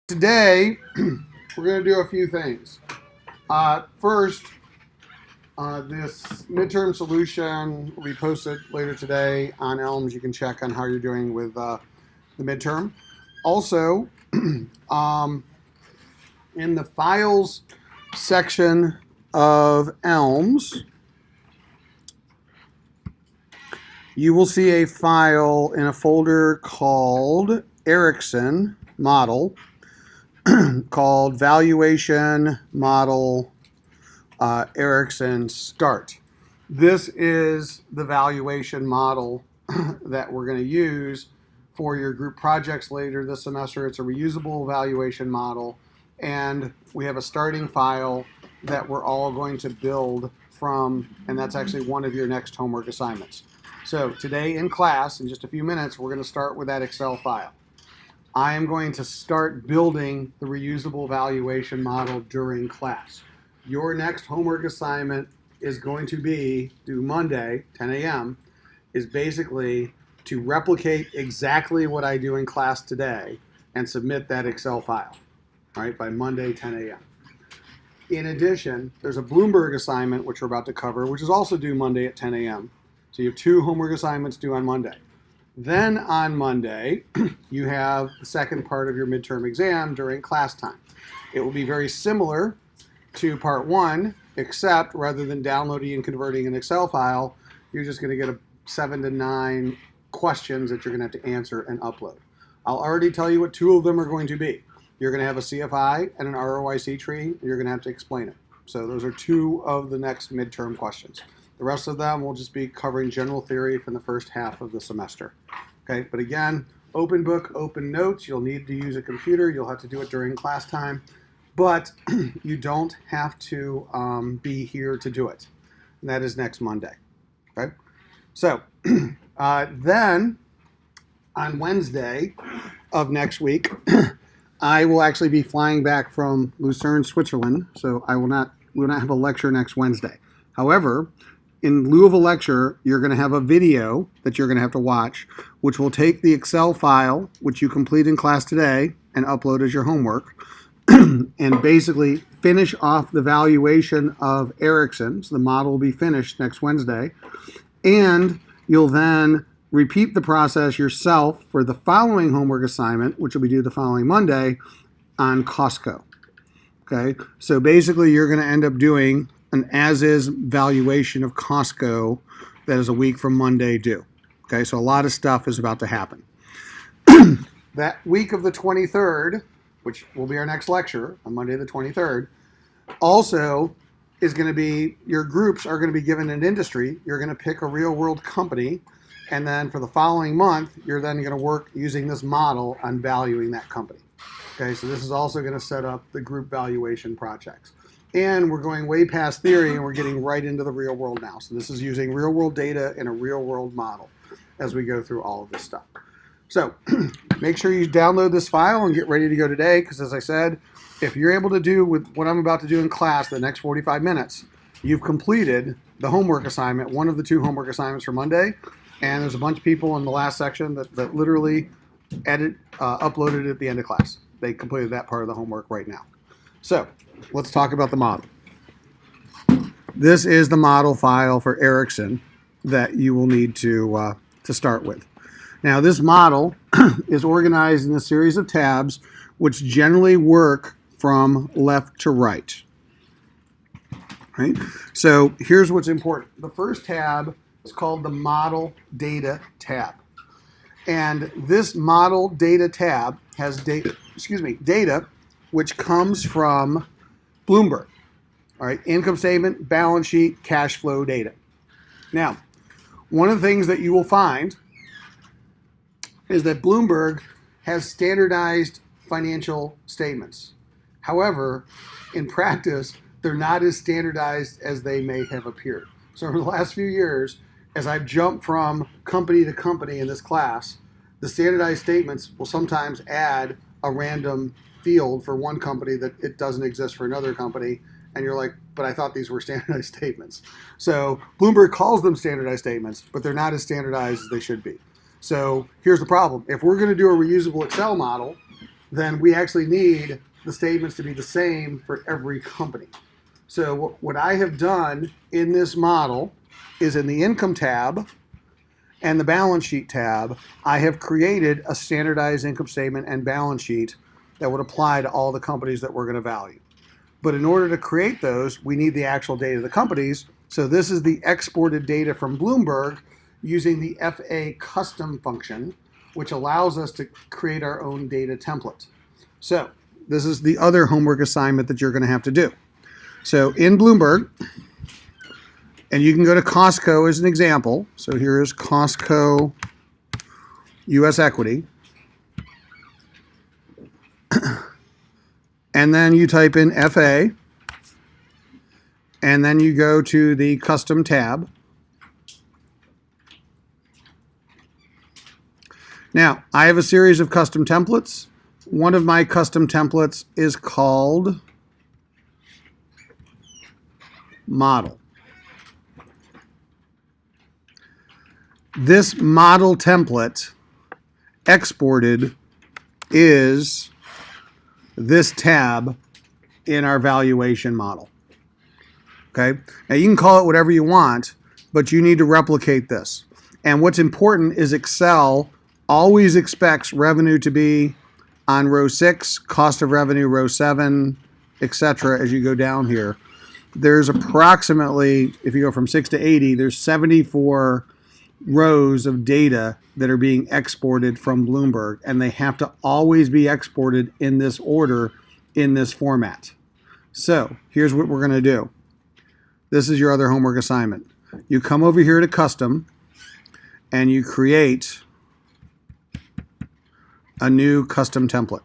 Today, we're going to do a few things. First, this midterm solution will be posted later today on Elms. You can check on how you're doing with the midterm. Also, in the files section of Elms, you will see a file in a folder called Ericsson model called Valuation Model Ericsson Start. This is the valuation model that we're going to use for your group projects later this semester. It's a reusable valuation model, and we have a starting file that we're all going to build from, and that's actually one of your next homework assignments. So today in class, in just a few minutes, we're going to start with that Excel file. I am going to start building the reusable valuation model during class. Your next homework assignment is going to be, due Monday, 10 a.m., is basically to replicate exactly what I do in class today and submit that Excel file, right, by Monday, 10 a.m. In addition, there's a Bloomberg assignment, which we're about to cover, which is also due Monday at 10 a.m. So you have two homework assignments due on Monday. Then on Monday, you have the second part of your midterm exam during class time. It will be very similar to part one, except rather than downloading and converting an Excel file, you're just going to get 7 to 9 questions that you're going to have to answer and upload. I'll already tell you what two of them are going to be. You're going to have a CFI and an ROIC tree, and you're going to have to explain it. So those are two of the next midterm questions. The rest of them will just be covering general theory from the first half of the semester. Okay, but again, open book, open notes. You'll need to use a computer. You'll have to do it during class time, but you don't have to be here to do it. And that is next Monday. Okay, so then on Wednesday of next week, I will actually be flying back from Lucerne, Switzerland. So we will not have a lecture next Wednesday. However, in lieu of a lecture, you're going to have a video that you're going to have to watch, which will take the Excel file, which you complete in class today, and upload as your homework, and basically finish off the valuation of Ericsson. So the model will be finished next Wednesday. And you'll then repeat the process yourself for the following homework assignment, which will be due the following Monday, on Costco. Okay, so basically you're going to end up doing an as-is valuation of Costco that is a week from Monday due. Okay, so a lot of stuff is about to happen. That week of the 23rd, which will be our next lecture on Monday the 23rd, also is going to be, your groups are going to be given an industry. You're going to pick a real-world company, and then for the following month, you're then going to work using this model on valuing that company. Okay, so this is also going to set up the group valuation projects. And we're going way past theory and we're getting right into the real world now. So this is using real world data in a real world model as we go through all of this stuff. So make sure you download this file and get ready to go today, because as I said, if you're able to do with what I'm about to do in class the next 45 minutes, you've completed the homework assignment, one of the two homework assignments for Monday. And there's a bunch of people in the last section that literally uploaded it at the end of class. They completed that part of the homework right now. So let's talk about the model. This is the model file for Ericsson that you will need to start with. Now, this model is organized in a series of tabs, which generally work from left to right. Right? So here's what's important. The first tab is called the Model Data tab. And this Model Data tab has data which comes from Bloomberg. All right, income statement, balance sheet, cash flow data. Now, one of the things that you will find is that Bloomberg has standardized financial statements. However, in practice, they're not as standardized as they may have appeared. So over the last few years, as I've jumped from company to company in this class, the standardized statements will sometimes add a random field for one company that it doesn't exist for another company, and you're like, but I thought these were standardized statements. So Bloomberg calls them standardized statements, but they're not as standardized as they should be. So here's the problem. If we're going to do a reusable Excel model, then we actually need the statements to be the same for every company. So what I have done in this model is in the income tab and the balance sheet tab, I have created a standardized income statement and balance sheet that would apply to all the companies that we're going to value. But in order to create those, we need the actual data of the companies. So this is the exported data from Bloomberg using the FA custom function, which allows us to create our own data template. So this is the other homework assignment that you're going to have to do. So in Bloomberg, and you can go to Costco as an example. So here is Costco US equity. And then you type in FA, and then you go to the custom tab. Now, I have a series of custom templates. One of my custom templates is called Model. This model template exported is this tab in our valuation model. Okay? Now you can call it whatever you want, but you need to replicate this. And what's important is Excel always expects revenue to be on row 6, cost of revenue row 7, etc. as you go down here. There's approximately, if you go from 6 to 80, there's 74 rows of data that are being exported from Bloomberg, and they have to always be exported in this order, in this format. So here's what we're going to do. This is your other homework assignment. You come over here to custom and you create a new custom template.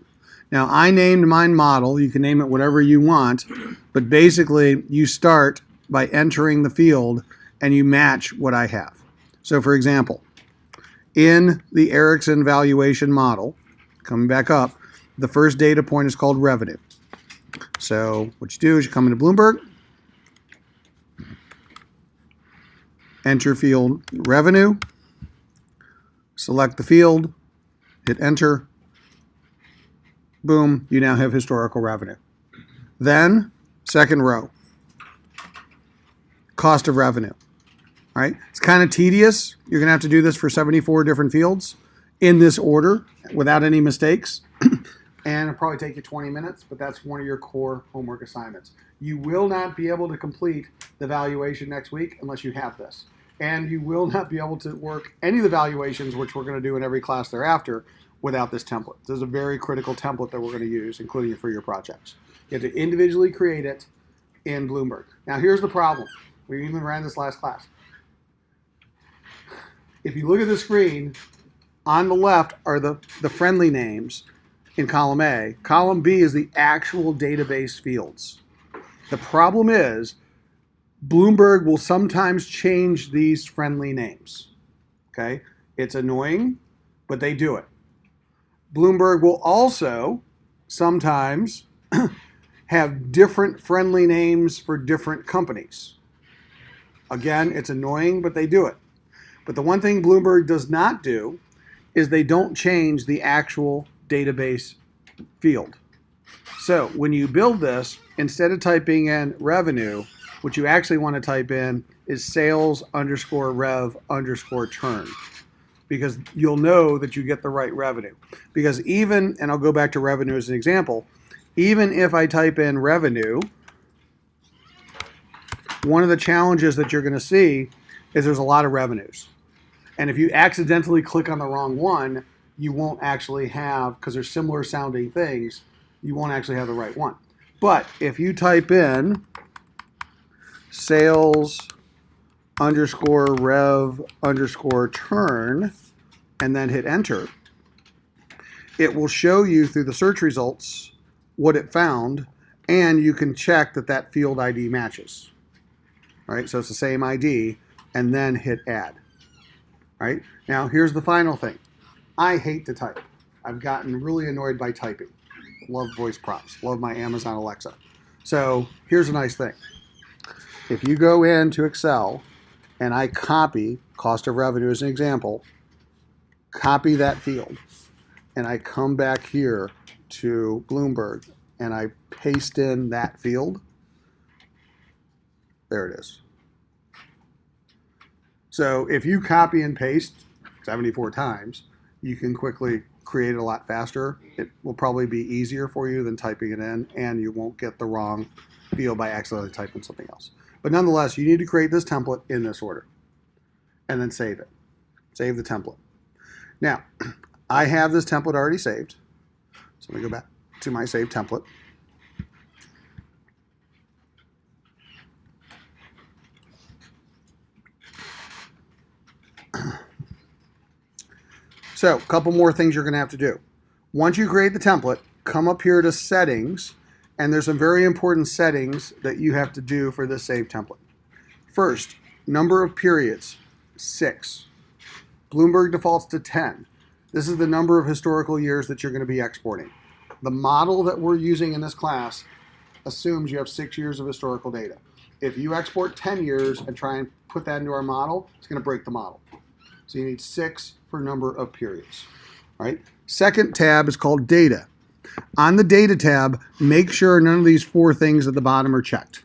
Now I named mine model. You can name it whatever you want, but basically you start by entering the field and you match what I have. So for example, in the Ericsson valuation model, coming back up, the first data point is called revenue. So what you do is you come into Bloomberg, enter field revenue, select the field, hit enter, boom, you now have historical revenue. Then, second row, cost of revenue. All right, it's kind of tedious. You're going to have to do this for 74 different fields in this order without any mistakes. And it'll probably take you 20 minutes, but that's one of your core homework assignments. You will not be able to complete the valuation next week unless you have this. And you will not be able to work any of the valuations, which we're going to do in every class thereafter, without this template. This is a very critical template that we're going to use, including it for your projects. You have to individually create it in Bloomberg. Now here's the problem. We even ran this last class. If you look at the screen, on the left are the friendly names in column A. Column B is the actual database fields. The problem is Bloomberg will sometimes change these friendly names. Okay? It's annoying, but they do it. Bloomberg will also sometimes have different friendly names for different companies. Again, it's annoying, but they do it. But the one thing Bloomberg does not do is they don't change the actual database field. So when you build this, instead of typing in revenue, what you actually want to type in is sales underscore rev underscore turn, because you'll know that you get the right revenue. Because even, and I'll go back to revenue as an example, even if I type in revenue, one of the challenges that you're going to see is there's a lot of revenues. And if you accidentally click on the wrong one, you won't actually have, because they're similar sounding things, you won't actually have the right one. But if you type in sales underscore rev underscore turn and then hit enter, it will show you through the search results what it found, and you can check that that field ID matches. All right, so it's the same ID, and then hit add. All right, now here's the final thing. I hate to type. I've gotten really annoyed by typing. Love voice prompts. Love my Amazon Alexa. So here's a nice thing. If you go into Excel and I copy cost of revenue as an example, copy that field, and I come back here to Bloomberg and I paste in that field, there it is. So if you copy and paste 74 times, you can quickly create it a lot faster. It will probably be easier for you than typing it in, and you won't get the wrong field by accidentally typing something else. But nonetheless, you need to create this template in this order and then save it. Save the template. Now, I have this template already saved. So let me go back to my saved template. So, a couple more things you're going to have to do. Once you create the template, come up here to settings, and there's some very important settings that you have to do for this save template. First, number of periods, 6. Bloomberg defaults to 10. This is the number of historical years that you're going to be exporting. The model that we're using in this class assumes you have 6 years of historical data. If you export 10 years and try and put that into our model, it's going to break the model. So you need 6 for number of periods. All right. Second tab is called data. On the data tab, make sure none of these 4 things at the bottom are checked.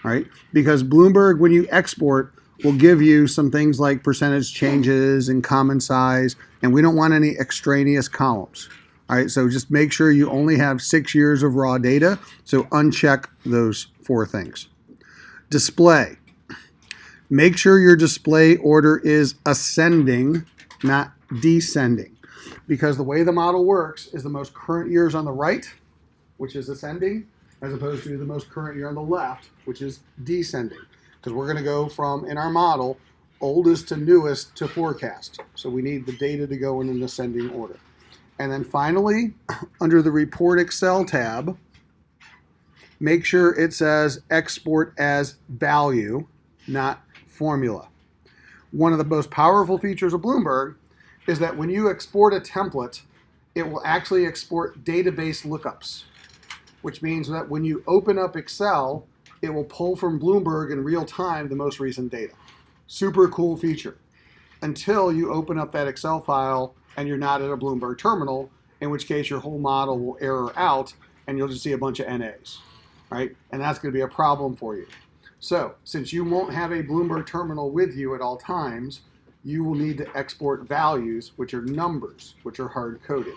All right. Because Bloomberg, when you export, will give you some things like percentage changes and common size, and we don't want any extraneous columns. All right. So just make sure you only have 6 years of raw data. So uncheck those 4 things. Display. Make sure your display order is ascending, not descending. Because the way the model works is the most current year is on the right, which is ascending, as opposed to the most current year on the left, which is descending. Because we're going to go from, in our model, oldest to newest to forecast. So we need the data to go in an ascending order. And then finally, under the Report Excel tab, make sure it says export as value, not formula. One of the most powerful features of Bloomberg is that when you export a template, it will actually export database lookups, which means that when you open up Excel, it will pull from Bloomberg in real time the most recent data. Super cool feature. Until you open up that Excel file and you're not at a Bloomberg terminal, in which case your whole model will error out and you'll just see a bunch of NAs, right? And that's going to be a problem for you. So, since you won't have a Bloomberg terminal with you at all times, you will need to export values, which are numbers, which are hard-coded.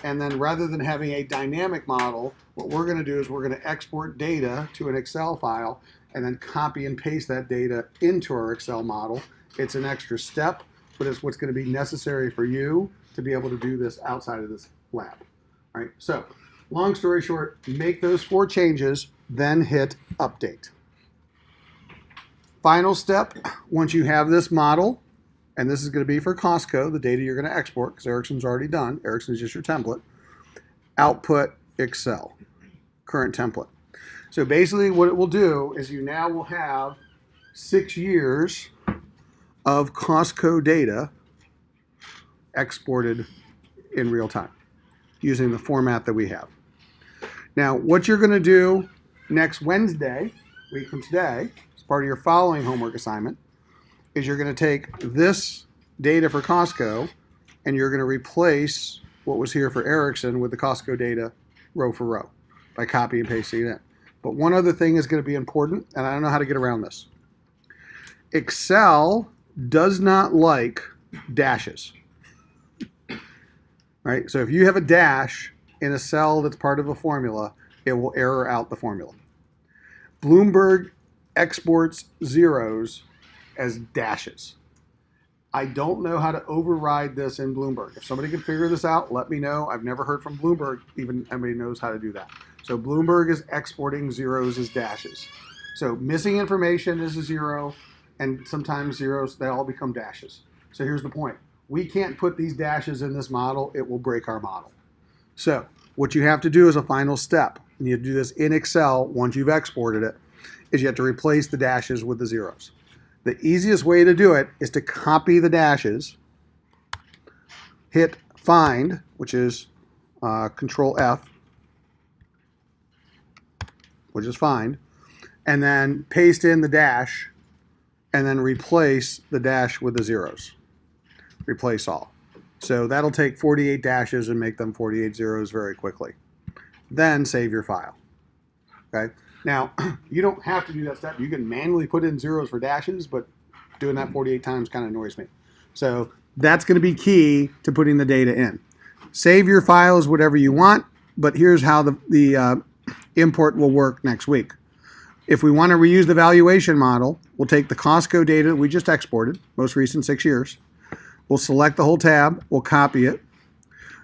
And then rather than having a dynamic model, what we're going to do is we're going to export data to an Excel file and then copy and paste that data into our Excel model. It's an extra step, but it's what's going to be necessary for you to be able to do this outside of this lab. All right, so long story short, make those 4 changes, then hit update. Final step, once you have this model, and this is going to be for Costco, the data you're going to export, because Ericsson's already done. Ericsson is just your template. Output Excel, current template. So basically what it will do is you now will have 6 years of Costco data exported in real time using the format that we have. Now, what you're going to do next Wednesday, a week from today, part of your following homework assignment, is you're going to take this data for Costco and you're going to replace what was here for Ericsson with the Costco data row for row by copy and pasting it in. But one other thing is going to be important, and I don't know how to get around this. Excel does not like dashes. Right? So if you have a dash in a cell that's part of a formula, it will error out the formula. Bloomberg exports zeros as dashes. I don't know how to override this in Bloomberg. If somebody can figure this out, let me know. I've never heard from Bloomberg even anybody knows how to do that. So Bloomberg is exporting zeros as dashes. So missing information is a 0, and sometimes zeros, they all become dashes. So here's the point. We can't put these dashes in this model. It will break our model. So what you have to do as a final step, and you do this in Excel once you've exported it, is you have to replace the dashes with the zeros. The easiest way to do it is to copy the dashes, hit find, which is Control F, which is find, and then paste in the dash, and then replace the dash with the zeros. Replace all. So that'll take 48 dashes and make them 48 zeros very quickly. then save your file. Okay. Now, you don't have to do that step. You can manually put in zeros for dashes, but doing that 48 times kind of annoys me. So that's going to be key to putting the data in. Save your files whatever you want, but here's how the import will work next week. If we want to reuse the valuation model, we'll take the Costco data that we just exported, most recent 6 years. We'll select the whole tab. We'll copy it.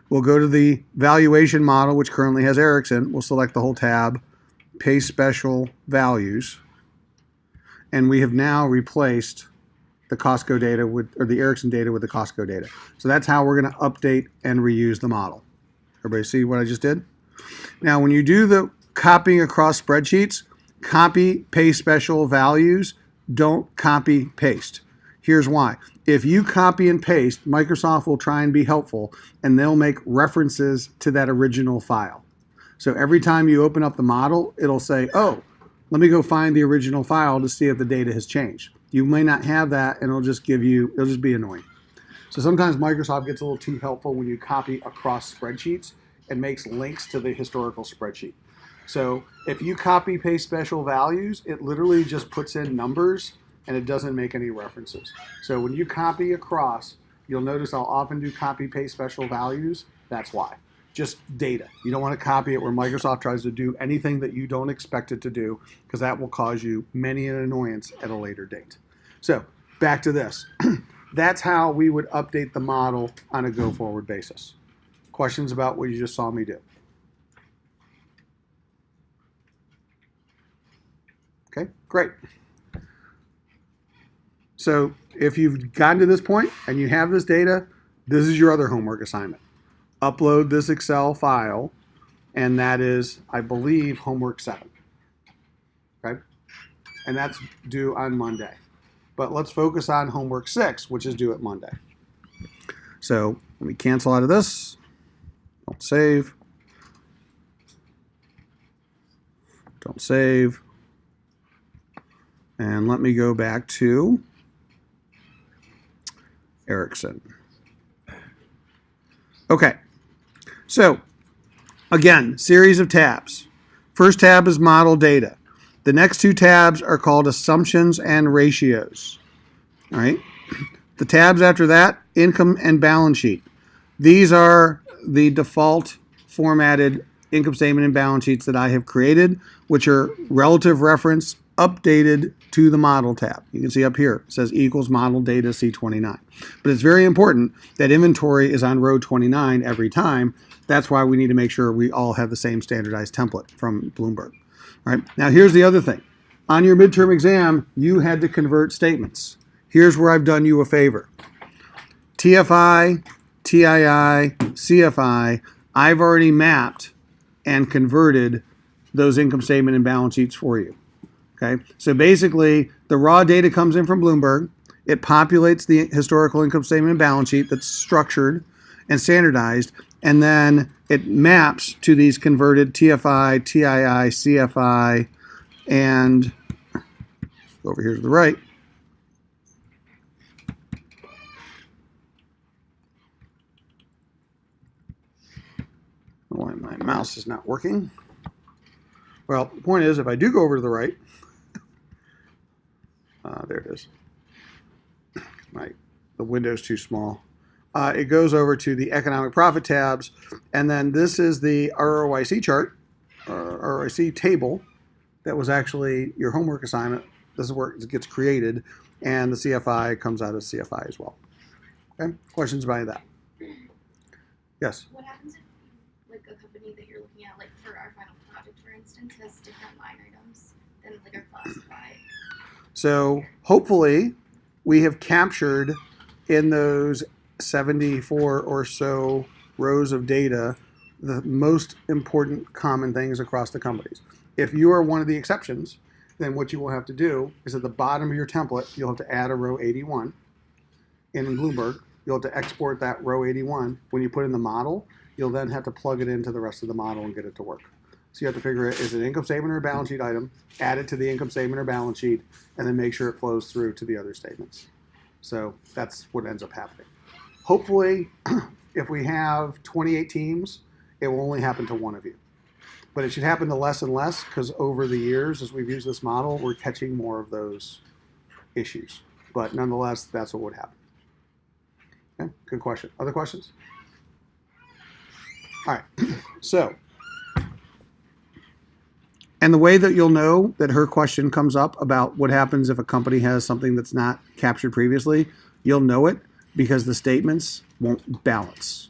We'll go to the valuation model, which currently has Ericsson. We'll select the whole tab, paste special values, and we have now replaced the Costco data or the Ericsson data with the Costco data. So that's how we're going to update and reuse the model. Everybody see what I just did? Now, when you do the copying across spreadsheets, copy, paste special values, don't copy, paste. Here's why. If you copy and paste, Microsoft will try and be helpful, and they'll make references to that original file. So every time you open up the model, it'll say, oh, let me go find the original file to see if the data has changed. You may not have that, and it'll just be annoying. So sometimes Microsoft gets a little too helpful when you copy across spreadsheets and makes links to the historical spreadsheet. So if you copy paste special values, it literally just puts in numbers and it doesn't make any references. So when you copy across, you'll notice I'll often do copy paste special values. That's why. Just data. You don't want to copy it where Microsoft tries to do anything that you don't expect it to do, because that will cause you many an annoyance at a later date. So back to this. That's how we would update the model on a go-forward basis. Questions about what you just saw me do? Okay, great. So if you've gotten to this point and you have this data, this is your other homework assignment. Upload this Excel file, and that is, I believe, homework 7. Okay? And that's due on Monday. But let's focus on homework 6, which is due at Monday. So let me cancel out of this. Don't save. Don't save. And let me go back to Ericsson. Okay, so again, series of tabs. First tab is model data. The next 2 tabs are called assumptions and ratios. All right. The tabs after that, income and balance sheet. These are the default formatted income statement and balance sheets that I have created, which are relative reference updated to the model tab. You can see up here, it says equals model data C29. But it's very important that inventory is on row 29 every time. That's why we need to make sure we all have the same standardized template from Bloomberg. All right. Now here's the other thing. On your midterm exam, you had to convert statements. Here's where I've done you a favor. TFI, TII, CFI, I've already mapped and converted those income statement and balance sheets for you. Okay, so basically the raw data comes in from Bloomberg. It populates the historical income statement and balance sheet that's structured and standardized, and then it maps to these converted TFI, TII, CFI, and over here to the right. Why my mouse is not working. Well, the point is, if I do go over to the right, there it is. The window's too small. It goes over to the economic profit tabs, and then this is the ROIC chart, or ROIC table, that was actually your homework assignment. This is where it gets created, and the CFI comes out as CFI as well. Okay, questions about that? Yes? What happens if, like, a company that you're looking at, like for our final project, for instance, has different line items than like are classified? So hopefully we have captured in those 74 or so rows of data the most important common things across the companies. If you are one of the exceptions, then what you will have to do is at the bottom of your template, you'll have to add a row 81. And in Bloomberg, you'll have to export that row 81. When you put in the model, you'll then have to plug it into the rest of the model and get it to work. So you have to figure out, is it an income statement or a balance sheet item, add it to the income statement or balance sheet, and then make sure it flows through to the other statements. So that's what ends up happening. Hopefully, if we have 28 teams, it will only happen to one of you. But it should happen to less and less because over the years, as we've used this model, we're catching more of those issues. But nonetheless, that's what would happen. Okay, good question. Other questions? All right, so, and the way that you'll know that her question comes up about what happens if a company has something that's not captured previously, you'll know it because the statements won't balance.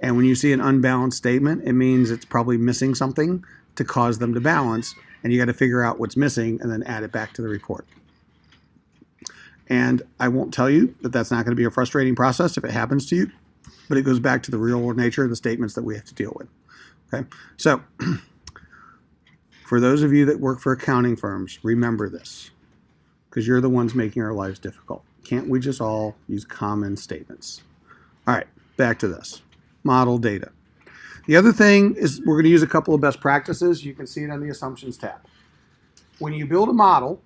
And when you see an unbalanced statement, it means it's probably missing something to cause them to balance, and you got to figure out what's missing and then add it back to the report. And I won't tell you that that's not going to be a frustrating process if it happens to you, but it goes back to the real world nature of the statements that we have to deal with. Okay, so for those of you that work for accounting firms, remember this, because you're the ones making our lives difficult. Can't we just all use common statements? All right, back to this. Model data. The other thing is we're going to use a couple of best practices. You can see it on the assumptions tab. When you build a model,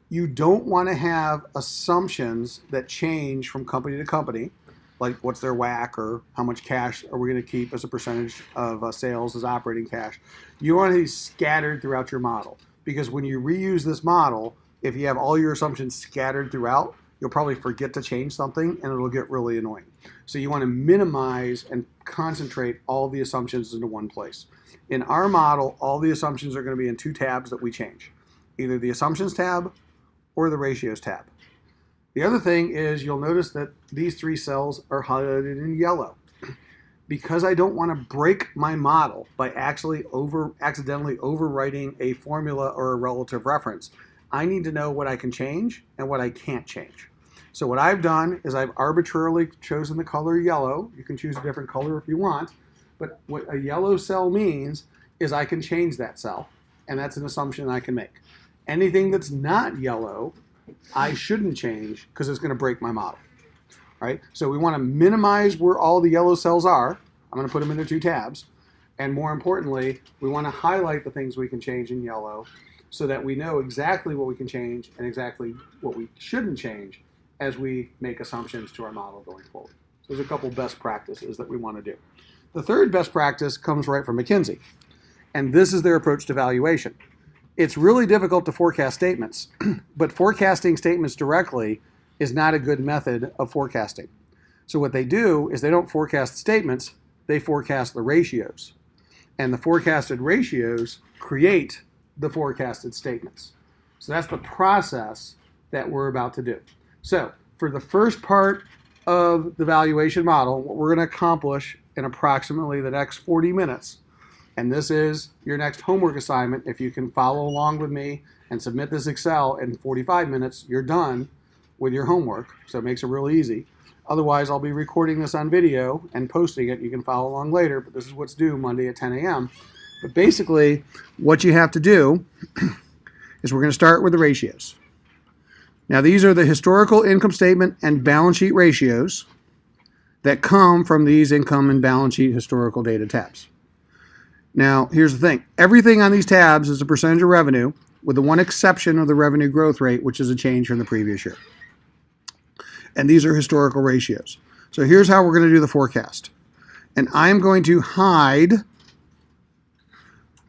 you don't want to have assumptions that change from company to company, like what's their WAC or how much cash are we going to keep as a percentage of sales as operating cash. You want to be scattered throughout your model, because when you reuse this model, if you have all your assumptions scattered throughout, you'll probably forget to change something and it'll get really annoying. So you want to minimize and concentrate all the assumptions into one place. In our model, all the assumptions are going to be in two tabs that we change, either the assumptions tab or the ratios tab. The other thing is you'll notice that these three cells are highlighted in yellow. Because I don't want to break my model by accidentally overwriting a formula or a relative reference, I need to know what I can change and what I can't change. So what I've done is I've arbitrarily chosen the color yellow. You can choose a different color if you want, but what a yellow cell means is I can change that cell, and that's an assumption I can make. Anything that's not yellow, I shouldn't change because it's going to break my model. Right? So we want to minimize where all the yellow cells are. I'm going to put them into two tabs. And more importantly, we want to highlight the things we can change in yellow so that we know exactly what we can change and exactly what we shouldn't change as we make assumptions to our model going forward. So there's a couple best practices that we want to do. The third best practice comes right from McKinsey, and this is their approach to valuation. It's really difficult to forecast statements, but forecasting statements directly is not a good method of forecasting. So what they do is they don't forecast statements, they forecast the ratios. And the forecasted ratios create the forecasted statements. So that's the process that we're about to do. So for the first part of the valuation model, what we're going to accomplish in approximately the next 40 minutes, and this is your next homework assignment. If you can follow along with me and submit this Excel in 45 minutes, you're done with your homework. So it makes it real easy. Otherwise, I'll be recording this on video and posting it. You can follow along later, but this is what's due Monday at 10 a.m. But basically, what you have to do is we're going to start with the ratios. Now, these are the historical income statement and balance sheet ratios that come from these income and balance sheet historical data tabs. Now, here's the thing. Everything on these tabs is a percentage of revenue, with the one exception of the revenue growth rate, which is a change from the previous year. And these are historical ratios. So here's how we're going to do the forecast. And I'm going to hide,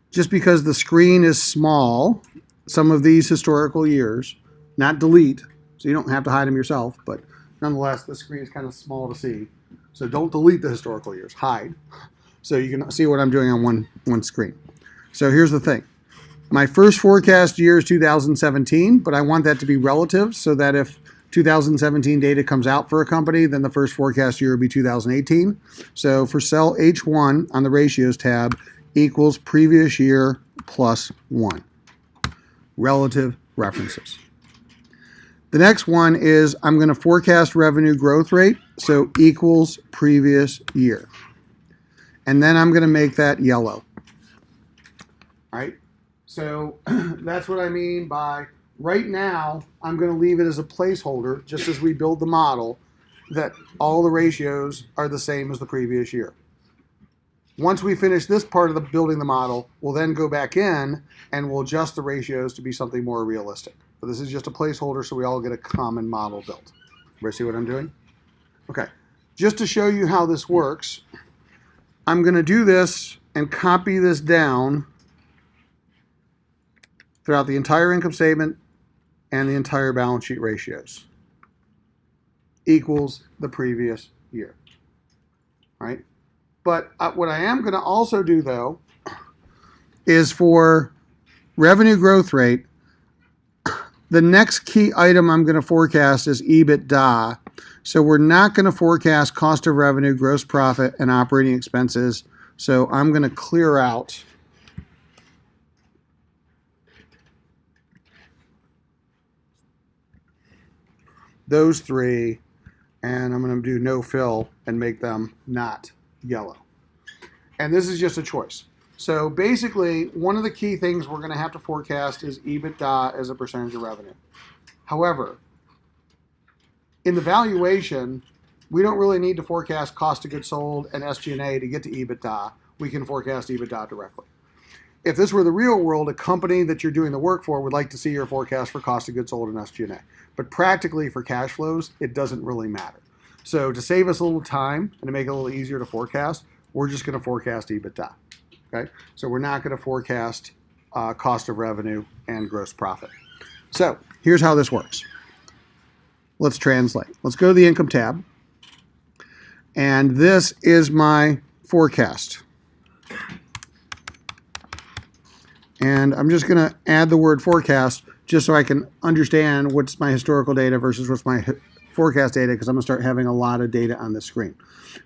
just because the screen is small, some of these historical years, not delete, so you don't have to hide them yourself, but nonetheless, the screen is kind of small to see. So don't delete the historical years, hide. So you can see what I'm doing on one screen. So here's the thing. My first forecast year is 2017, but I want that to be relative so that if 2017 data comes out for a company, then the first forecast year will be 2018. So for cell H1 on the ratios tab equals previous year plus 1. Relative references. The next one is I'm going to forecast revenue growth rate, so equals previous year. And then I'm going to make that yellow. All right? So that's what I mean by right now, I'm going to leave it as a placeholder, just as we build the model, that all the ratios are the same as the previous year. Once we finish this part of the building the model, we'll then go back in and we'll adjust the ratios to be something more realistic. But this is just a placeholder so we all get a common model built. Everybody see what I'm doing? Okay. Just to show you how this works, I'm going to do this and copy this down throughout the entire income statement and the entire balance sheet ratios. Equals the previous year, right? But what I am going to also do, though, is for revenue growth rate, the next key item I'm going to forecast is EBITDA. So we're not going to forecast cost of revenue, gross profit, and operating expenses. So I'm going to clear out those three, and I'm going to do no fill and make them not yellow. And this is just a choice. So basically, one of the key things we're going to have to forecast is EBITDA as a percentage of revenue. However, in the valuation, we don't really need to forecast cost of goods sold and SG&A to get to EBITDA. We can forecast EBITDA directly. If this were the real world, a company that you're doing the work for would like to see your forecast for cost of goods sold and SG&A. But practically for cash flows, it doesn't really matter. So to save us a little time and to make it a little easier to forecast, we're just going to forecast EBITDA. Okay? So we're not going to forecast cost of revenue and gross profit. So here's how this works. Let's translate. Let's go to the income tab. And this is my forecast. And I'm just going to add the word forecast just so I can understand what's my historical data versus what's my forecast data, because I'm going to start having a lot of data on the screen.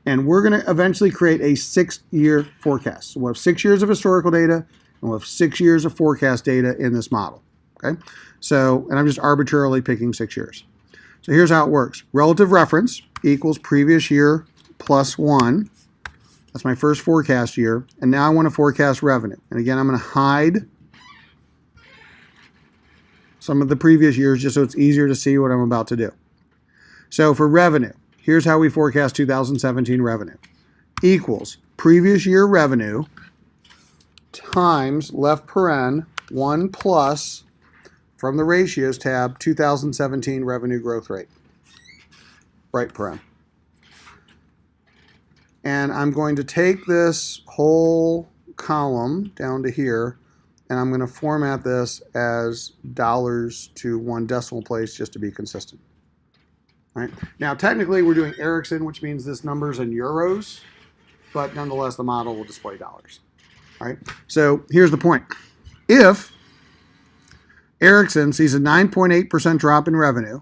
And we're going to eventually create a 6-year forecast. So we'll have 6 years of historical data, and we'll have 6 years of forecast data in this model. Okay? So, and I'm just arbitrarily picking 6 years. So here's how it works. Relative reference equals previous year plus 1. That's my first forecast year. And now I want to forecast revenue. And again, I'm going to hide some of the previous years just so it's easier to see what I'm about to do. So for revenue, here's how we forecast 2017 revenue. Equals previous year revenue times left paren 1 plus from the ratios tab 2017 revenue growth rate. Right paren. And I'm going to take this whole column down to here, and I'm going to format this as dollars to 1 decimal place just to be consistent. All right. Now, technically, we're doing Ericsson, which means this number's in euros, but nonetheless, the model will display dollars. All right. So here's the point. If Ericsson sees a 9.8% drop in revenue,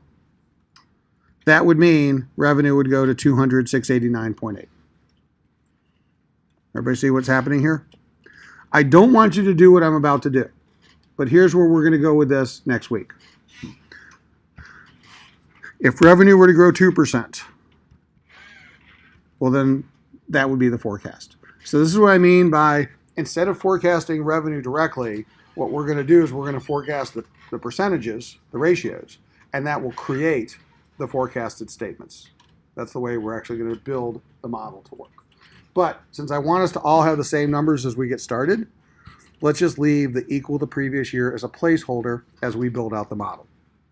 that would mean revenue would go to 206.89.8. Everybody see what's happening here? I don't want you to do what I'm about to do, but here's where we're going to go with this next week. If revenue were to grow 2%, well then that would be the forecast. So this is what I mean by instead of forecasting revenue directly, what we're going to do is we're going to forecast the percentages, the ratios, and that will create the forecasted statements. That's the way we're actually going to build the model to work. But since I want us to all have the same numbers as we get started, let's just leave the equal the previous year as a placeholder as we build out the model.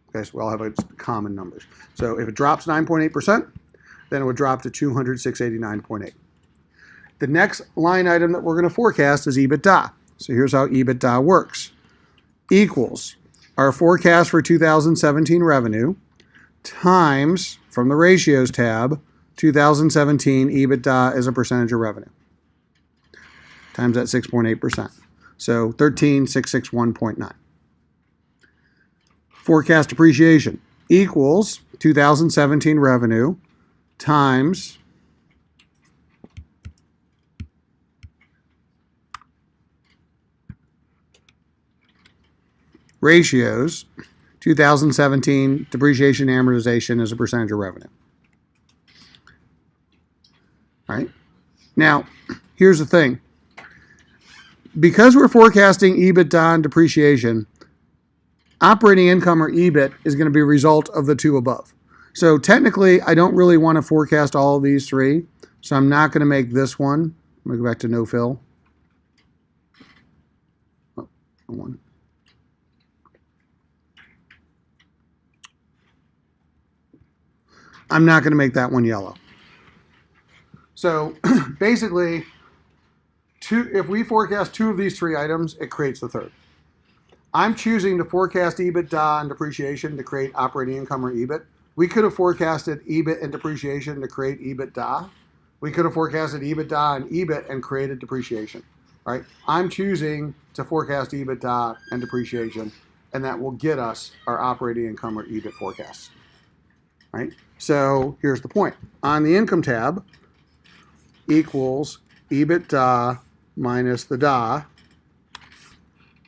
Okay, so we all have common numbers. So if it drops 9.8%, then it would drop to 206.89.8. The next line item that we're going to forecast is EBITDA. So here's how EBITDA works. Equals our forecast for 2017 revenue times, from the ratios tab, 2017 EBITDA as a percentage of revenue. Times that 6.8%. So 13,661.9. Forecast depreciation equals 2017 revenue times ratios, 2017 depreciation and amortization as a percentage of revenue. All right. Now, here's the thing. Because we're forecasting EBITDA and depreciation, operating income or EBIT is going to be a result of the two above. So technically, I don't really want to forecast all of these three. So I'm not going to make this one. I'm going to go back to no fill. Oh, one. I'm not going to make that one yellow. So basically, if we forecast 2 of these 3 items, it creates the third. I'm choosing to forecast EBITDA and depreciation to create operating income or EBIT. We could have forecasted EBIT and depreciation to create EBITDA. We could have forecasted EBITDA and EBIT and created depreciation. Right? I'm choosing to forecast EBITDA and depreciation, and that will get us our operating income or EBIT forecasts. Right? So here's the point. On the income tab, equals EBITDA minus the DA,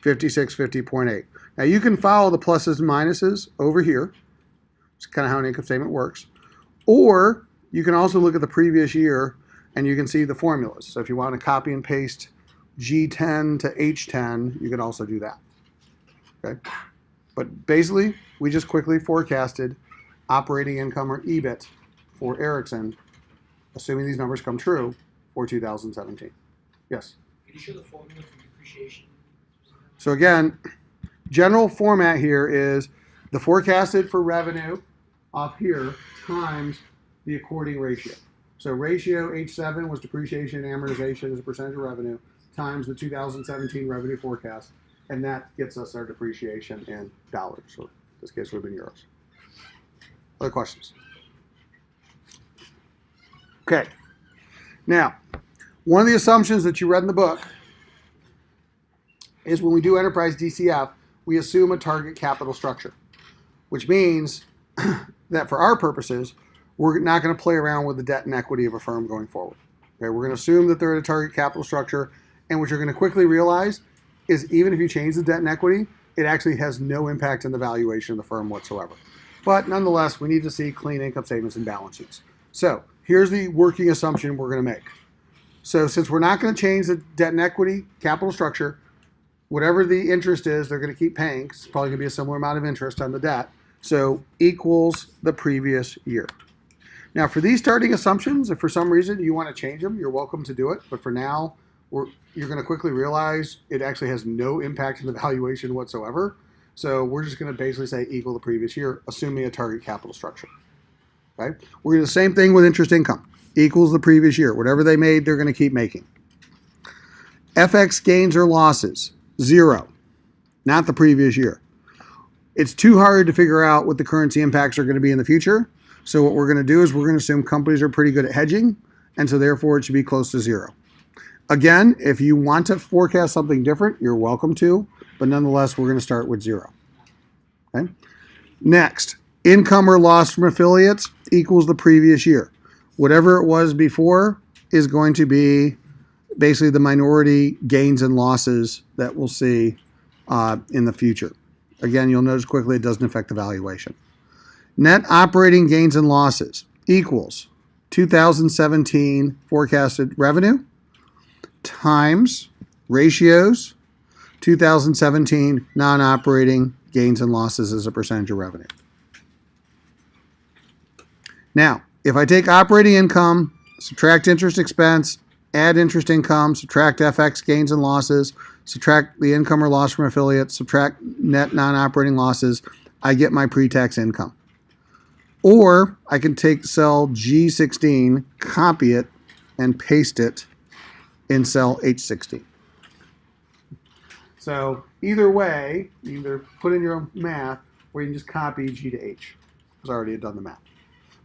5650.8. Now you can follow the pluses and minuses over here. It's kind of how an income statement works. Or you can also look at the previous year and you can see the formulas. So if you want to copy and paste G10 to H10, you can also do that. Okay? But basically, we just quickly forecasted operating income or EBIT for Ericsson, assuming these numbers come true, for 2017. Yes? Can you show the formula for depreciation? So again, general format here is the forecasted for revenue off here times the according ratio. So ratio H7 was depreciation and amortization as a percentage of revenue times the 2017 revenue forecast, and that gets us our depreciation in dollars. So in this case would have been euros. Other questions? Okay. Now, one of the assumptions that you read in the book is when we do enterprise DCF, we assume a target capital structure, which means that for our purposes, we're not going to play around with the debt and equity of a firm going forward. Okay, we're going to assume that they're at a target capital structure, and what you're going to quickly realize is even if you change the debt and equity, it actually has no impact on the valuation of the firm whatsoever. But nonetheless, we need to see clean income statements and balance sheets. So here's the working assumption we're going to make. So since we're not going to change the debt and equity capital structure, whatever the interest is, they're going to keep paying. It's probably going to be a similar amount of interest on the debt. So equals the previous year. Now for these starting assumptions, if for some reason you want to change them, you're welcome to do it. But for now, you're going to quickly realize it actually has no impact on the valuation whatsoever. So we're just going to basically say equal the previous year, assuming a target capital structure. Okay? We're going to do the same thing with interest income. Equals the previous year. Whatever they made, they're going to keep making. FX gains or losses, 0. Not the previous year. It's too hard to figure out what the currency impacts are going to be in the future. So what we're going to do is we're going to assume companies are pretty good at hedging, and so therefore it should be close to 0. Again, if you want to forecast something different, you're welcome to, but nonetheless, we're going to start with 0. Okay? Next, income or loss from affiliates equals the previous year. Whatever it was before is going to be basically the minority gains and losses that we'll see in the future. Again, you'll notice quickly it doesn't affect the valuation. Net operating gains and losses equals 2017 forecasted revenue times ratios 2017 non-operating gains and losses as a percentage of revenue. Now, if I take operating income, subtract interest expense, add interest income, subtract FX gains and losses, subtract the income or loss from affiliates, subtract net non-operating losses, I get my pre-tax income. Or I can take cell G16, copy it, and paste it in cell H16. So either way, you either put in your own math or you can just copy G to H, because I already had done the math.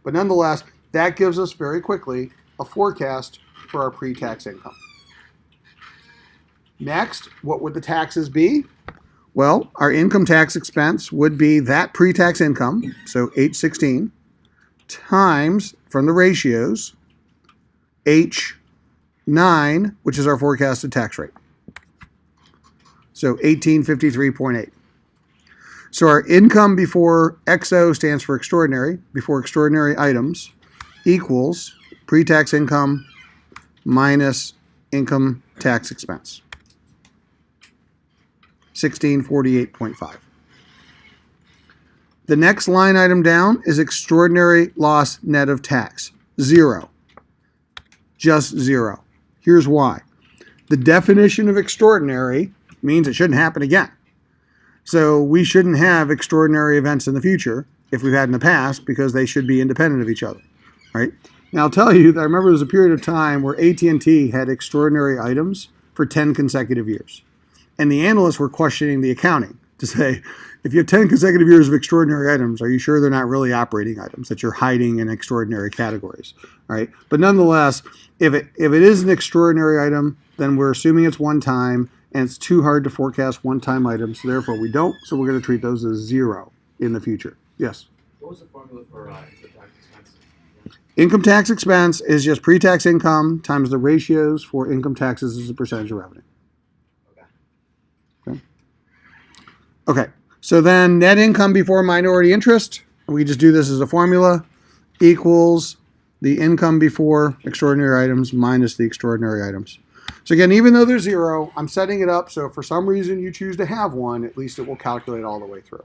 But nonetheless, that gives us very quickly a forecast for our pre-tax income. Next, what would the taxes be? Well, our income tax expense would be that pre-tax income, so H16, times, from the ratios, H9, which is our forecasted tax rate. So 1853.8. So our income before XO stands for extraordinary, before extraordinary items, equals pre-tax income minus income tax expense. 1648.5. The next line item down is extraordinary loss net of tax. 0. Just 0. Here's why. The definition of extraordinary means it shouldn't happen again. So we shouldn't have extraordinary events in the future if we've had in the past, because they should be independent of each other. Right? Now I'll tell you that I remember there was a period of time where AT&T had extraordinary items for 10 consecutive years. And the analysts were questioning the accounting to say, if you have 10 consecutive years of extraordinary items, are you sure they're not really operating items that you're hiding in extraordinary categories, right? But nonetheless, if it is an extraordinary item, then we're assuming it's one time, and it's too hard to forecast one-time items, so therefore we don't, so we're going to treat those as zero in the future. Yes? What was the formula for income tax expense? Income tax expense is just pre-tax income times the ratios for income taxes as a percentage of revenue. Okay, so then net income before minority interest, we just do this as a formula, equals the income before extraordinary items minus the extraordinary items. So again, even though they're zero, I'm setting it up so if for some reason you choose to have one, at least it will calculate all the way through.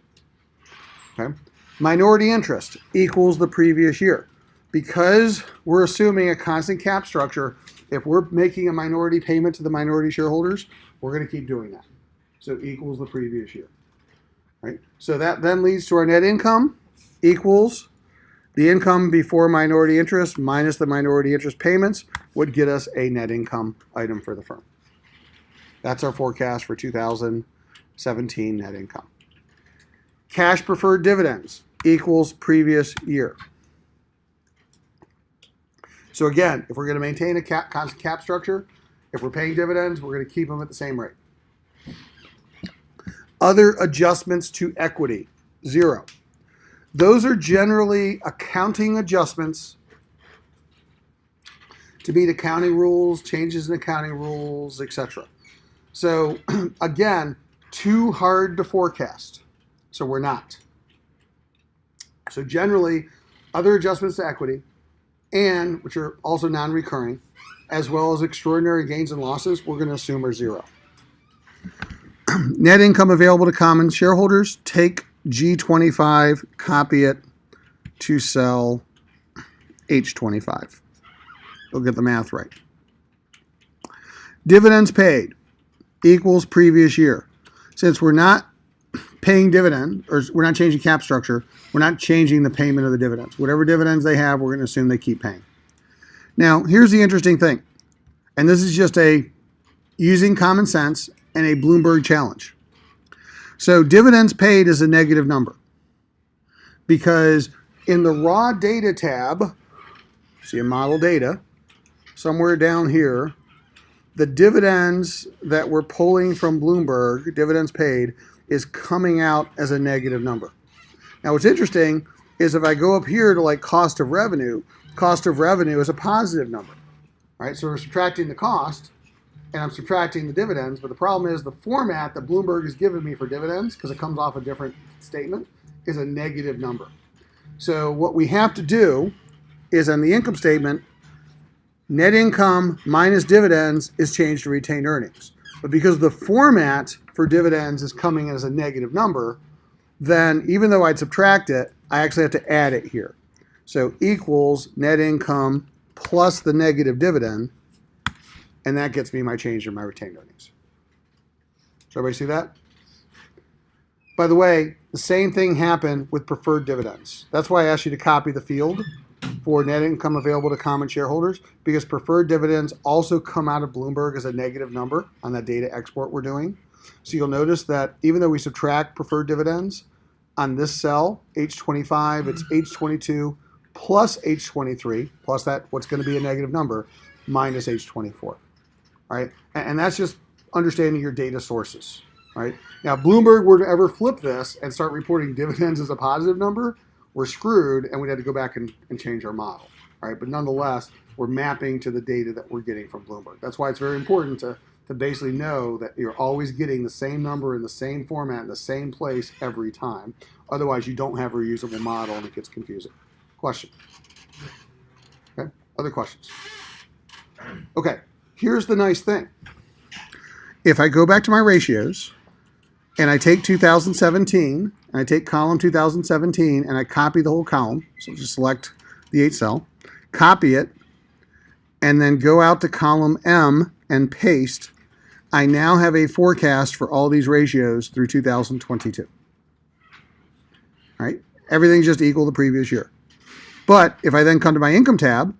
Okay, minority interest equals the previous year. Because we're assuming a constant cap structure, if we're making a minority payment to the minority shareholders, we're going to keep doing that. So equals the previous year. Right? So that then leads to our net income equals the income before minority interest minus the minority interest payments would get us a net income item for the firm. That's our forecast for 2017 net income. Cash preferred dividends equals previous year. So again, if we're going to maintain a constant cap structure, if we're paying dividends, we're going to keep them at the same rate. Other adjustments to equity, zero. Those are generally accounting adjustments to meet accounting rules, changes in accounting rules, etc. So again, too hard to forecast. So we're not. So generally, other adjustments to equity, and which are also non-recurring, as well as extraordinary gains and losses, we're going to assume are zero. Net income available to common shareholders, take G25, copy it to cell H25. You'll get the math right. Dividends paid equals previous year. Since we're not paying dividend, or we're not changing cap structure, we're not changing the payment of the dividends. Whatever dividends they have, we're going to assume they keep paying. Now, here's the interesting thing, and this is just using common sense and a Bloomberg challenge. So dividends paid is a negative number because in the raw data tab, see a model data, somewhere down here, the dividends that we're pulling from Bloomberg, dividends paid, is coming out as a negative number. Now what's interesting is if I go up here to like cost of revenue is a positive number, right? So we're subtracting the cost, and I'm subtracting the dividends, but the problem is the format that Bloomberg has given me for dividends, because it comes off a different statement, is a negative number. So what we have to do is on the income statement, net income minus dividends is changed to retained earnings. But because the format for dividends is coming as a negative number, then even though I'd subtract it, I actually have to add it here. So equals net income plus the negative dividend, and that gets me my change in my retained earnings. Does everybody see that? By the way, the same thing happened with preferred dividends. That's why I asked you to copy the field for net income available to common shareholders, because preferred dividends also come out of Bloomberg as a negative number on that data export we're doing. So you'll notice that even though we subtract preferred dividends, on this cell, H25, it's H22 plus H23, plus that what's going to be a negative number, minus H24. Right? And that's just understanding your data sources. Right? Now, if Bloomberg were to ever flip this and start reporting dividends as a positive number, we're screwed and we'd have to go back and change our model. Right? But nonetheless, we're mapping to the data that we're getting from Bloomberg. That's why it's very important to basically know that you're always getting the same number in the same format in the same place every time. Otherwise, you don't have a reusable model and it gets confusing. Question? Okay. Other questions? Okay. Here's the nice thing. If I go back to my ratios and I take 2017 and I take column 2017 and I copy the whole column, so just select the 8 cell, copy it, and then go out to column M and paste, I now have a forecast for all these ratios through 2022. All right? Everything's just equal to the previous year. But if I then come to my income tab,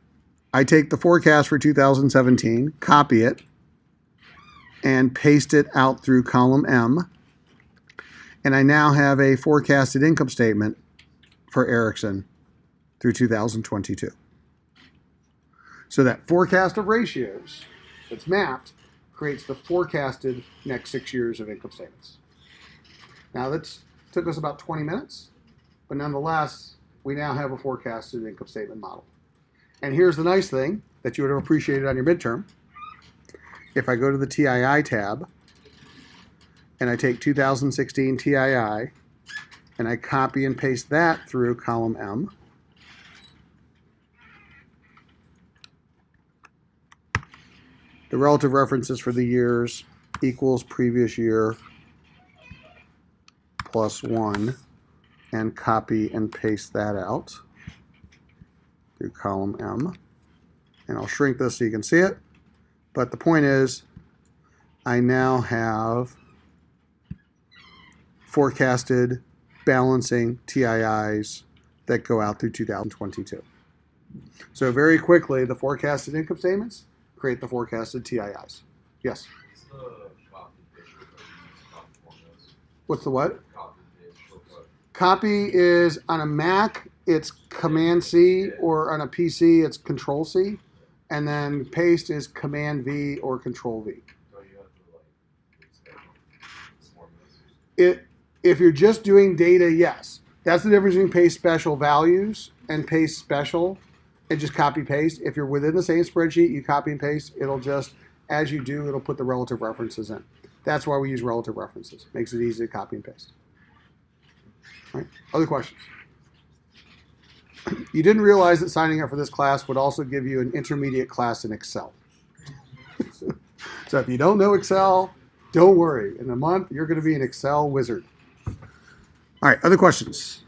I take the forecast for 2017, copy it, and paste it out through column M. And I now have a forecasted income statement for Ericsson through 2022. So that forecast of ratios that's mapped creates the forecasted next 6 years of income statements. Now that took us about 20 minutes, but nonetheless, we now have a forecasted income statement model. And here's the nice thing that you would have appreciated on your midterm. If I go to the TII tab and I take 2016 TII and I copy and paste that through column M, the relative references for the years equals previous year plus 1, and copy and paste that out through column M. And I'll shrink this so you can see it. But the point is, I now have forecasted balancing TIIs that go out through 2022. So very quickly, the forecasted income statements create the forecasted TIIs. Yes? What's the what? Copy is on a Mac, it's Command C, or on a PC, it's Control C. And then paste is Command V or Control V. If you're just doing data, yes. That's the difference between paste special values and paste special and just copy paste. If you're within the same spreadsheet, you copy and paste. It'll just, as you do, it'll put the relative references in. That's why we use relative references. Makes it easy to copy and paste. All right. Other questions? You didn't realize that signing up for this class would also give you an intermediate class in Excel. So if you don't know Excel, don't worry. In a month, you're going to be an Excel wizard. All right, other questions?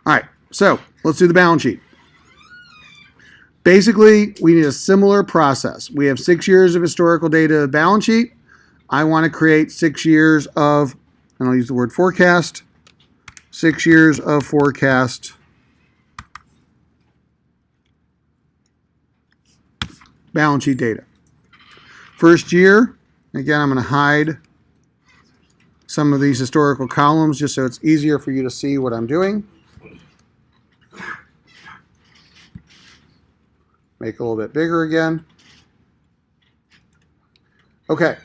All right, so let's do the balance sheet. Basically, we need a similar process. We have 6 years of historical data balance sheet. I want to create 6 years of, and I'll use the word forecast, 6 years of forecast balance sheet data. First year, again, I'm going to hide some of these historical columns just so it's easier for you to see what I'm doing. Make it a little bit bigger again. Okay,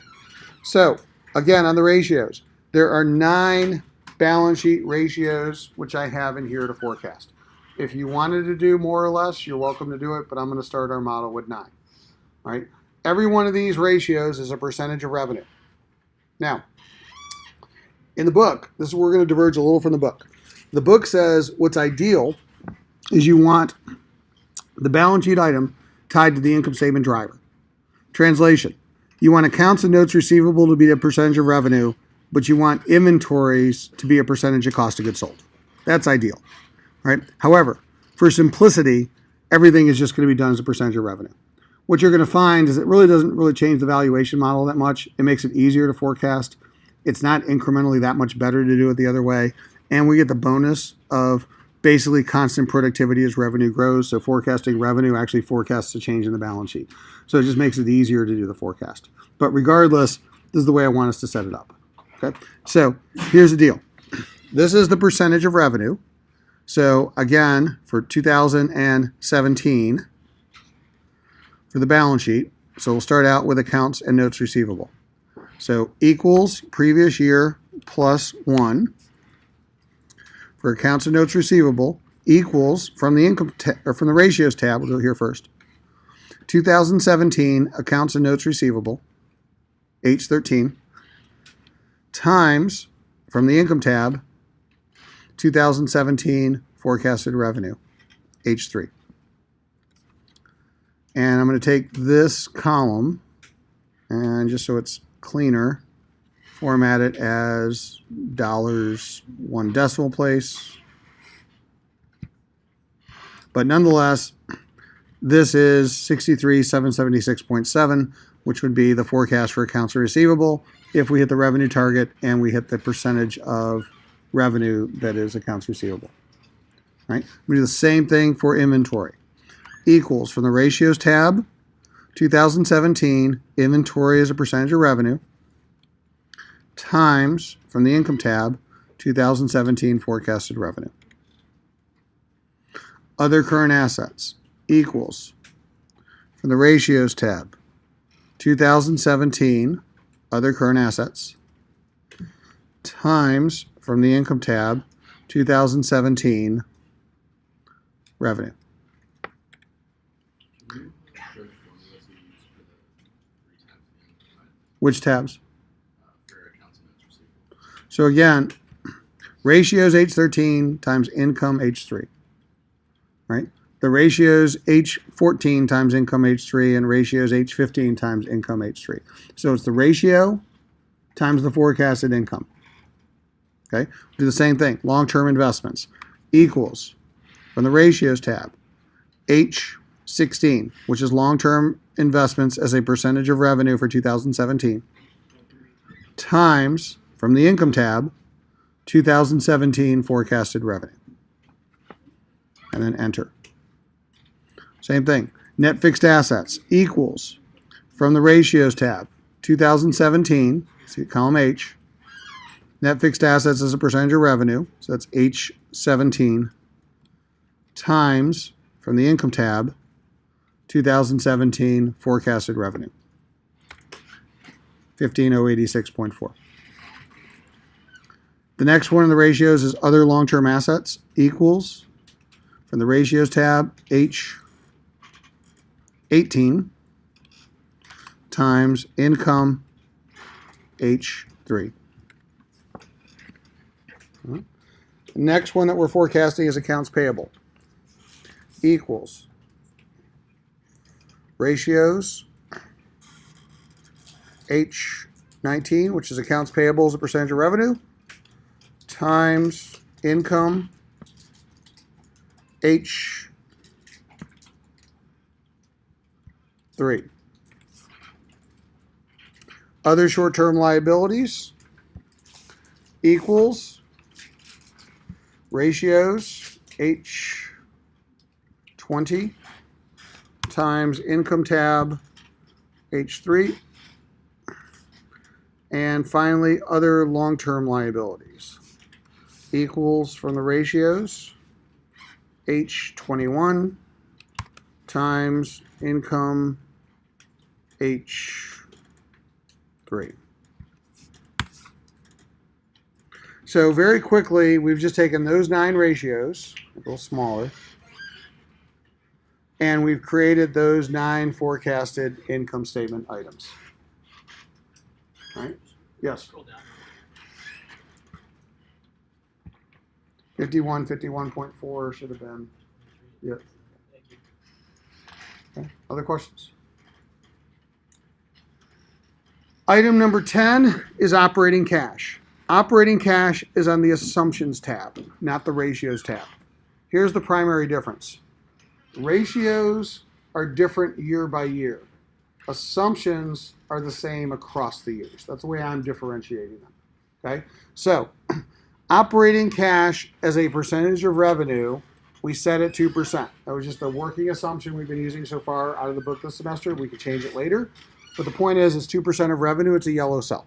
so again, on the ratios, there are 9 balance sheet ratios, which I have in here to forecast. If you wanted to do more or less, you're welcome to do it, but I'm going to start our model with 9. All right. Every one of these ratios is a percentage of revenue. Now, in the book, this is where we're going to diverge a little from the book. The book says what's ideal is you want the balance sheet item tied to the income statement driver. Translation, you want accounts and notes receivable to be a percentage of revenue, but you want inventories to be a percentage of cost of goods sold. That's ideal, right? However, for simplicity, everything is just going to be done as a percentage of revenue. What you're going to find is it really doesn't really change the valuation model that much. It makes it easier to forecast. It's not incrementally that much better to do it the other way. And we get the bonus of basically constant productivity as revenue grows. So forecasting revenue actually forecasts a change in the balance sheet. So it just makes it easier to do the forecast. But regardless, this is the way I want us to set it up. Okay, so here's the deal. This is the percentage of revenue. So again, for 2017, for the balance sheet, so we'll start out with accounts and notes receivable. So equals previous year plus 1. For accounts and notes receivable equals from the from the ratios tab, we'll go here first. 2017 accounts and notes receivable, H13, times from the income tab, 2017 forecasted revenue, H3. And I'm going to take this column and just so it's cleaner, format it as dollars, 1 decimal place. But nonetheless, this is 63,776.7, which would be the forecast for accounts receivable if we hit the revenue target and we hit the percentage of revenue that is accounts receivable. Right? We do the same thing for inventory. Equals from the ratios tab, 2017 inventory as a percentage of revenue times, from the income tab, 2017 forecasted revenue. Other current assets equals, from the ratios tab, 2017 other current assets times, from the income tab, 2017 revenue. Can you show the formulas we use for the 3 times the income, Which tabs? for accounts and notes receivable? So again, ratios H13 times income H3, right? The ratios H14 times income H3 and ratios H15 times income H3. So it's the ratio times the forecasted income. Okay, do the same thing. Long-term investments equals, from the ratios tab, H16, which is long-term investments as a percentage of revenue for 2017, times, from the income tab, 2017 forecasted revenue. And then enter. Same thing. Net fixed assets equals, from the ratios tab, 2017, see column H, net fixed assets as a percentage of revenue, so that's H17, times, from the income tab, 2017 forecasted revenue, 15086.4. The next one in the ratios is other long-term assets equals, from the ratios tab, H18 times income H3. The next one that we're forecasting is accounts payable equals ratios H19, which is accounts payable as a percentage of revenue, times income H3. Other short-term liabilities equals ratios H20 times income tab H3. And finally, other long-term liabilities equals, from the ratios, H21 times income H3. So very quickly, we've just taken those 9 ratios, a little smaller, and we've created those 9 forecasted income statement items. Right? Yes. Scroll down. 51, 51.4 should have been. Yep. Thank you. Okay. Other questions? Item number 10 is operating cash. Operating cash is on the assumptions tab, not the ratios tab. Here's the primary difference. Ratios are different year by year. Assumptions are the same across the years. That's the way I'm differentiating them. Okay? So, operating cash as a percentage of revenue, we set at 2%. That was just the working assumption we've been using so far out of the book this semester. We could change it later. But the point is, it's 2% of revenue. It's a yellow cell.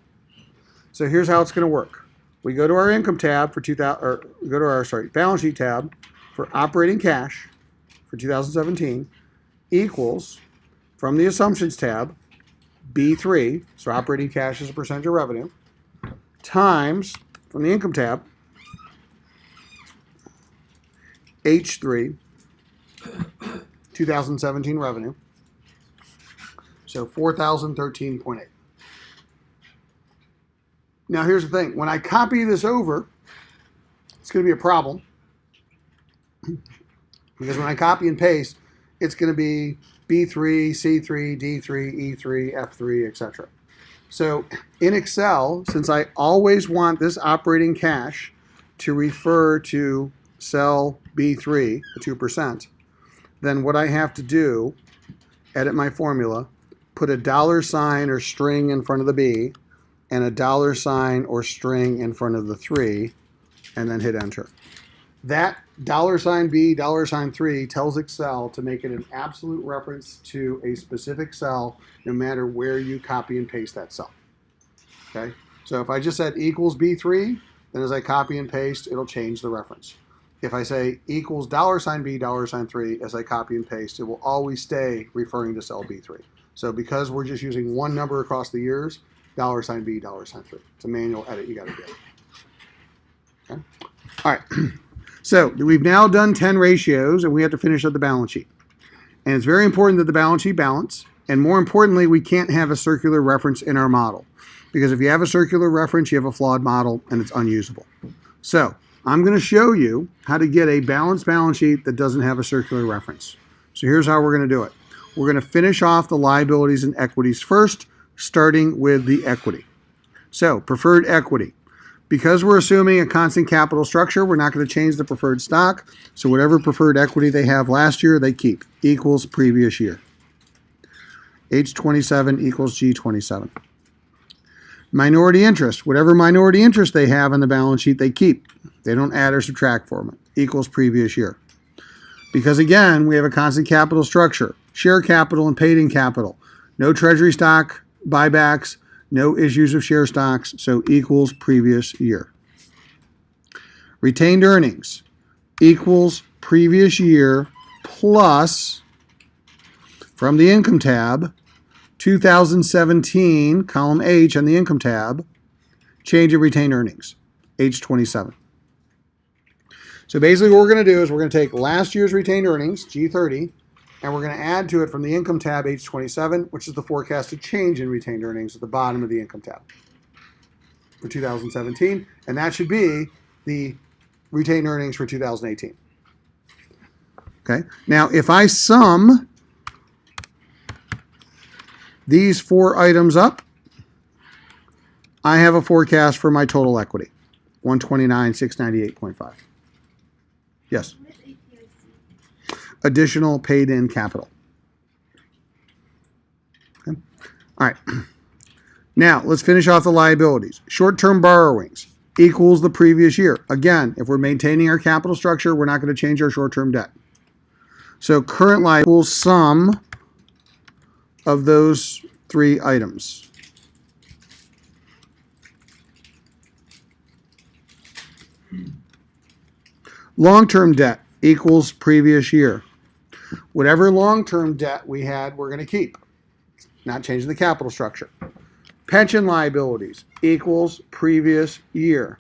So here's how it's going to work. We go to our income tab for balance sheet tab for operating cash for 2017 equals, from the assumptions tab, B3, so operating cash as a percentage of revenue, times, from the income tab, H3, 2017 revenue, so 4,013.8. Now here's the thing. When I copy this over, it's going to be a problem. Because when I copy and paste, it's going to be B3, C3, D3, E3, F3, etc. So in Excel, since I always want this operating cash to refer to cell B3, the 2%, then what I have to do, edit my formula, put a $ or string in front of the B, and a $ or string in front of the 3, and then hit enter. That $B, $3 tells Excel to make it an absolute reference to a specific cell no matter where you copy and paste that cell. Okay? So if I just said equals B3, then as I copy and paste, it'll change the reference. If I say equals $B, $3, as I copy and paste, it will always stay referring to cell B3. So because we're just using one number across the years, $B, $3. It's a manual edit you got to do. Okay? All right. So we've now done 10 ratios, and we have to finish up the balance sheet. And it's very important that the balance sheet balance. And more importantly, we can't have a circular reference in our model. Because if you have a circular reference, you have a flawed model, and it's unusable. So I'm going to show you how to get a balanced balance sheet that doesn't have a circular reference. So here's how we're going to do it. We're going to finish off the liabilities and equities first, starting with the equity. So preferred equity. Because we're assuming a constant capital structure, we're not going to change the preferred stock. So whatever preferred equity they have last year, they keep, equals previous year. H27 equals G27. Minority interest. Whatever minority interest they have on the balance sheet, they keep. They don't add or subtract from it. Equals previous year. Because again, we have a constant capital structure. Share capital and paid in capital. No treasury stock buybacks. No issues of share stocks, so equals previous year. Retained earnings equals previous year plus, from the income tab, 2017, column H on the income tab, change in retained earnings, H27. So basically what we're going to do is we're going to take last year's retained earnings, G30, and we're going to add to it from the income tab H27, which is the forecasted change in retained earnings at the bottom of the income tab for 2017. And that should be the retained earnings for 2018. Okay. Now, if I sum these four items up, I have a forecast for my total equity, 129,698.5. Yes. Additional paid in capital. Okay. All right. Now, let's finish off the liabilities. Short-term borrowings equals the previous year. Again, if we're maintaining our capital structure, we're not going to change our short-term debt. So current liability equals sum of those three items. Long-term debt equals previous year. Whatever long-term debt we had, we're going to keep. Not changing the capital structure. Pension liabilities equals previous year.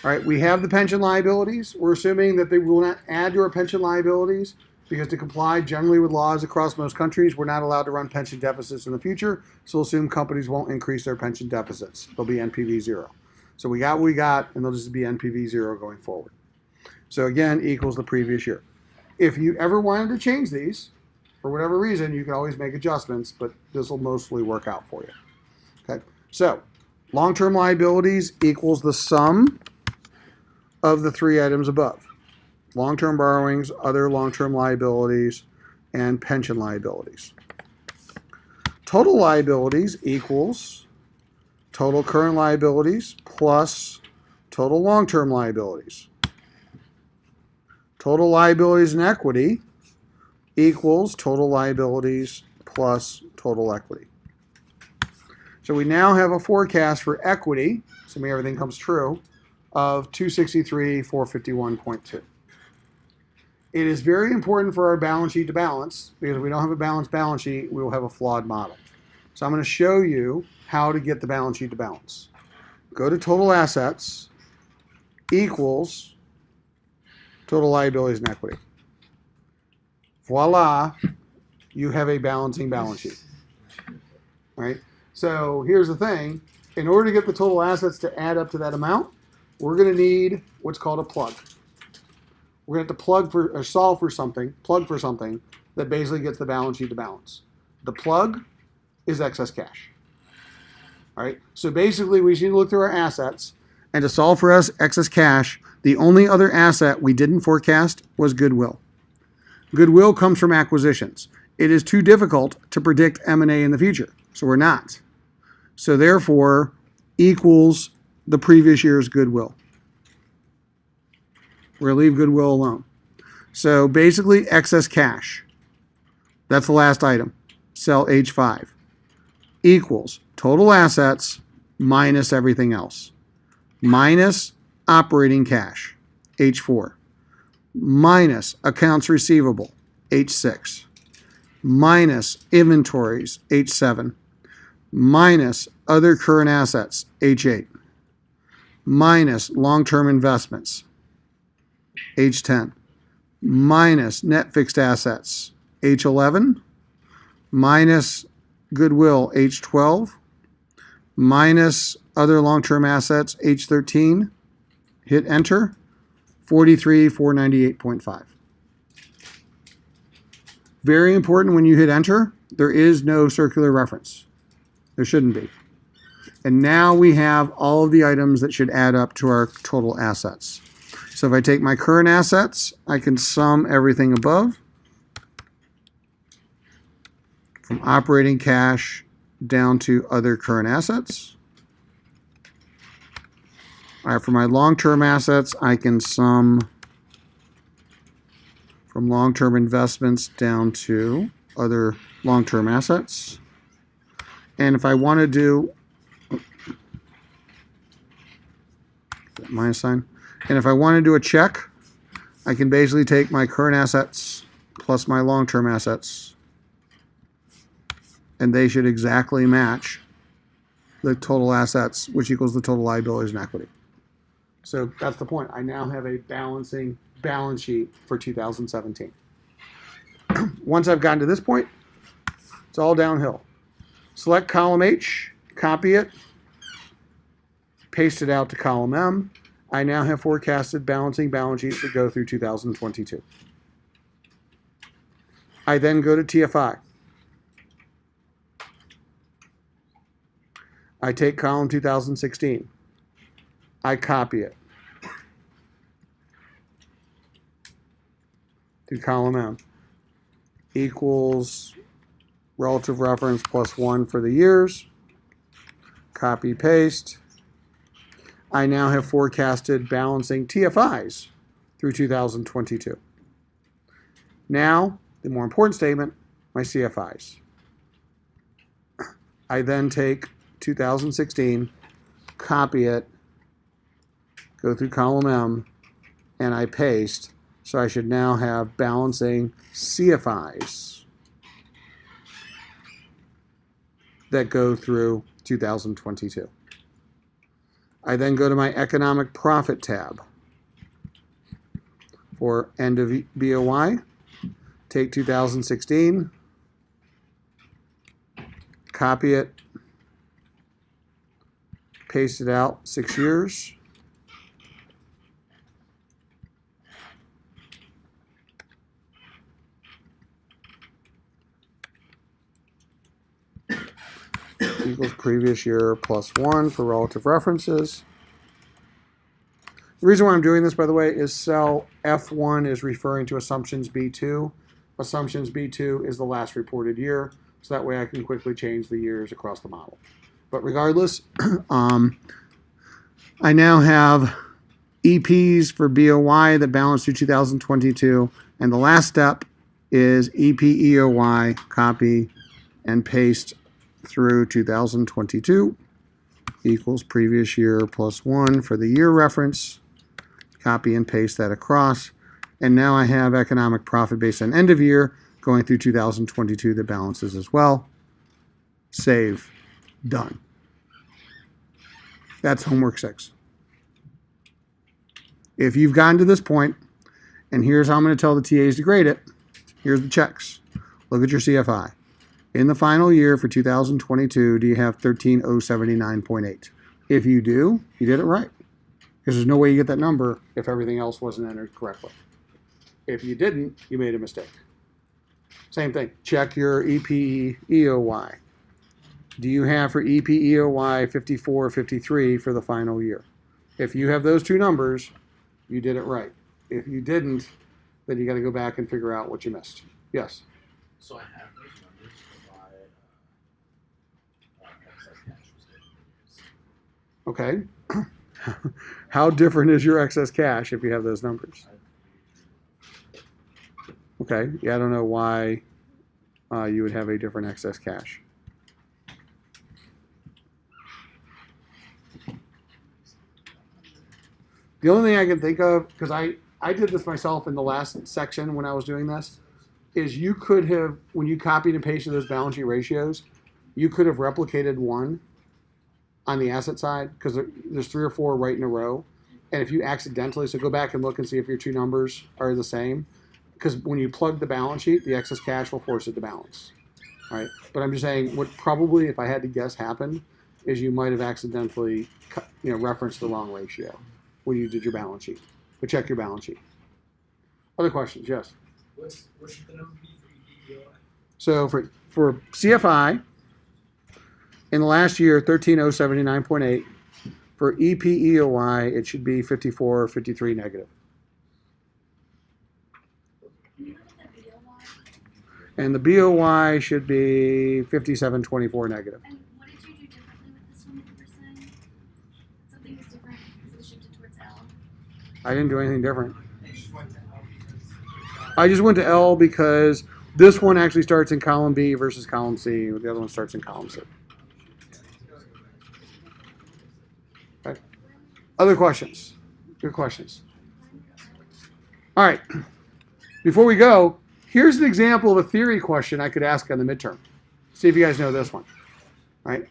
All right, we have the pension liabilities. We're assuming that they will not add to our pension liabilities because to comply generally with laws across most countries, we're not allowed to run pension deficits in the future. So we'll assume companies won't increase their pension deficits. They'll be NPV 0. So we got what we got, and they'll just be NPV 0 going forward. So again, equals the previous year. If you ever wanted to change these, for whatever reason, you can always make adjustments, but this will mostly work out for you. Okay, so long-term liabilities equals the sum of the three items above. Long-term borrowings, other long-term liabilities, and pension liabilities. Total liabilities equals total current liabilities plus total long-term liabilities. Total liabilities and equity equals total liabilities plus total equity. So we now have a forecast for equity, assuming everything comes true, of 263,451.2. It is very important for our balance sheet to balance, because if we don't have a balanced balance sheet, we will have a flawed model. So I'm going to show you how to get the balance sheet to balance. Go to total assets equals total liabilities and equity. Voila, you have a balancing balance sheet. Right? So here's the thing. In order to get the total assets to add up to that amount, we're going to need what's called a plug. We're going to have to plug for or solve for something, plug for something that basically gets the balance sheet to balance. The plug is excess cash. All right? So basically, we need to look through our assets, and to solve for us excess cash, the only other asset we didn't forecast was goodwill. Goodwill comes from acquisitions. It is too difficult to predict M&A in the future, so we're not. So therefore, equals the previous year's goodwill. We're going to leave goodwill alone. So basically, excess cash. That's the last item. Cell H5 equals total assets minus everything else. Minus operating cash, H4. Minus accounts receivable, H6. Minus inventories, H7. Minus other current assets, H8. Minus long-term investments, H10. Minus net fixed assets, H11. Minus goodwill, H12. Minus other long-term assets, H13. Hit enter, 43,498.5. Very important when you hit enter, there is no circular reference. There shouldn't be. And now we have all of the items that should add up to our total assets. So if I take my current assets, I can sum everything above from operating cash down to other current assets. All right, for my long-term assets, I can sum from long-term investments down to other long-term assets. And if I want to do minus sign, and if I want to do a check, I can basically take my current assets plus my long-term assets, and they should exactly match the total assets, which equals the total liabilities and equity. So that's the point. I now have a balancing balance sheet for 2017. Once I've gotten to this point, it's all downhill. Select column H, copy it, paste it out to column M. I now have forecasted balancing balance sheets that go through 2022. I then go to TFI. I take column 2016. I copy it to column M. Equals relative reference plus 1 for the years. Copy, paste. I now have forecasted balancing TFIs through 2022. Now, the more important statement, my CFIs. I then take 2016, copy it, go through column M, and I paste. So I should now have balancing CFIs that go through 2022. I then go to my economic profit tab for end of BOY, take 2016, copy it, paste it out 6 years. Equals previous year plus 1 for relative references. The reason why I'm doing this, by the way, is cell F1 is referring to assumptions B2. Assumptions B2 is the last reported year, so that way I can quickly change the years across the model. But regardless, I now have EPs for BOY that balance through 2022, and the last step is EPEOY, copy and paste through 2022 equals previous year plus 1 for the year reference. Copy and paste that across. And now I have economic profit based on end of year going through 2022 that balances as well. Save. Done. That's homework 6. If you've gotten to this point, and here's how I'm going to tell the TAs to grade it, here's the checks. Look at your CFI. In the final year for 2022, do you have 13,079.8? If you do, you did it right. Because there's no way you get that number if everything else wasn't entered correctly. If you didn't, you made a mistake. Same thing. Check your EPEOY. Do you have for EPEOY 54, 53 for the final year? If you have those two numbers, you did it right. If you didn't, then you got to go back and figure out what you missed. Yes? So I have those numbers to provide excess cash received. Okay. How different is your excess cash if you have those numbers? Okay, yeah, I don't know why you would have a different excess cash. The only thing I can think of, because I did this myself in the last section when I was doing this, is you could have, when you copied and pasted those balance sheet ratios, you could have replicated one on the asset side, because there's 3 or 4 right in a row. And if you accidentally, so go back and look and see if your two numbers are the same, because when you plug the balance sheet, the excess cash will force it to balance. All right, but I'm just saying what probably, if I had to guess, happened is you might have accidentally referenced the wrong ratio when you did your balance sheet. But check your balance sheet. Other questions? Yes. What should the number be for EPEOI? So for CFI, in the last year, 13,079.8. For EPEOI, it should be 54 or 53 negative. Can you look at the BOY? And the BOY should be 57.24 negative. And what did you do differently with this one that you were saying? Something was different because it was shifted towards L. I didn't do anything different. I just went to L because I just went to L because this one actually starts in column B versus column C. The other one starts in column C. Okay. Other questions? Good questions. All right. Before we go, here's an example of a theory question I could ask on the midterm. See if you guys know this one. All right.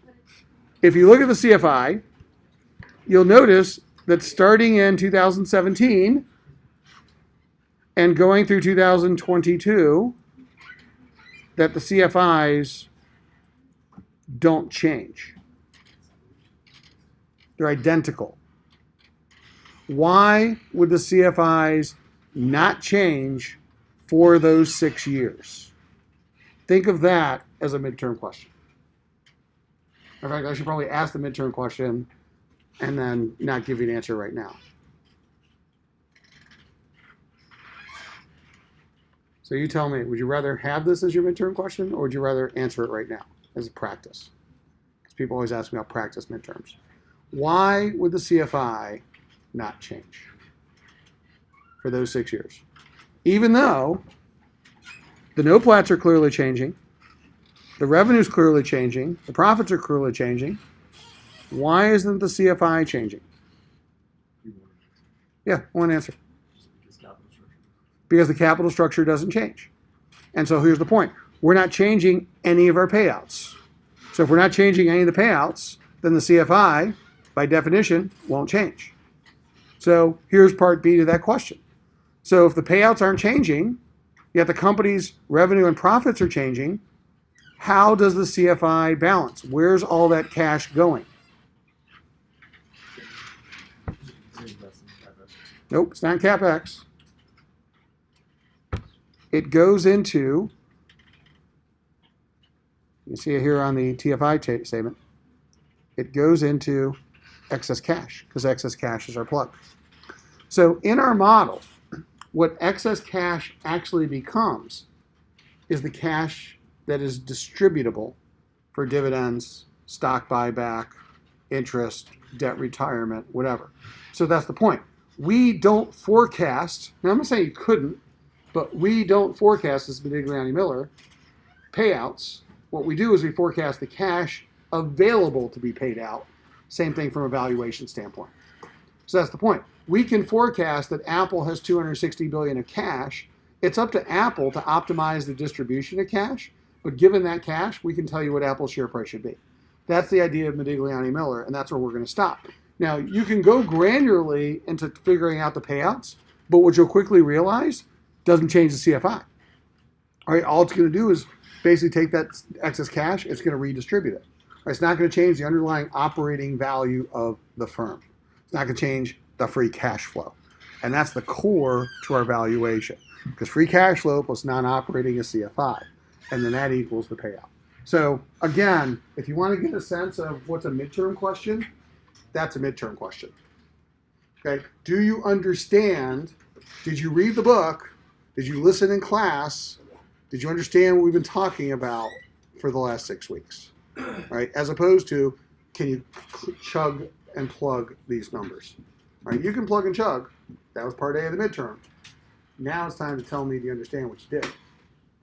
If you look at the CFI, you'll notice that starting in 2017 and going through 2022, that the CFIs don't change. They're identical. Why would the CFIs not change for those 6 years? Think of that as a midterm question. In fact, I should probably ask the midterm question and then not give you an answer right now. So you tell me, would you rather have this as your midterm question, or would you rather answer it right now as a practice? Because people always ask me about practice midterms. Why would the CFI not change for those 6 years? Even though the no plats are clearly changing, the revenue is clearly changing, the profits are clearly changing, why isn't the CFI changing? Yeah, one answer. Because the capital structure doesn't change. And so here's the point. We're not changing any of our payouts. So if we're not changing any of the payouts, then the CFI, by definition, won't change. So here's part B to that question. So if the payouts aren't changing, yet the company's revenue and profits are changing, how does the CFI balance? Where's all that cash going? Nope, it's not CapEx. It goes into, you see it here on the TFI statement, it goes into excess cash, because excess cash is our plug. So in our model, what excess cash actually becomes is the cash that is distributable for dividends, stock buyback, interest, debt retirement, whatever. So that's the point. We don't forecast, now I'm not saying you couldn't, but we don't forecast, as Medigliani Miller, payouts. What we do is we forecast the cash available to be paid out. Same thing from a valuation standpoint. So that's the point. We can forecast that Apple has $260 billion of cash. It's up to Apple to optimize the distribution of cash, but given that cash, we can tell you what Apple's share price should be. That's the idea of Medigliani Miller, and that's where we're going to stop. Now, you can go granularly into figuring out the payouts, but what you'll quickly realize doesn't change the CFI. All right, all it's going to do is basically take that excess cash, it's going to redistribute it. Right, it's not going to change the underlying operating value of the firm. It's not going to change the free cash flow. And that's the core to our valuation, because free cash flow plus non-operating is CFI, and then that equals the payout. So again, if you want to get a sense of what's a midterm question, that's a midterm question. Okay, do you understand? Did you read the book? Did you listen in class? Did you understand what we've been talking about for the last 6 weeks? Right? As opposed to, can you chug and plug these numbers. All right, you can plug and chug. That was part A of the midterm. Now it's time to tell me, do you understand what you did?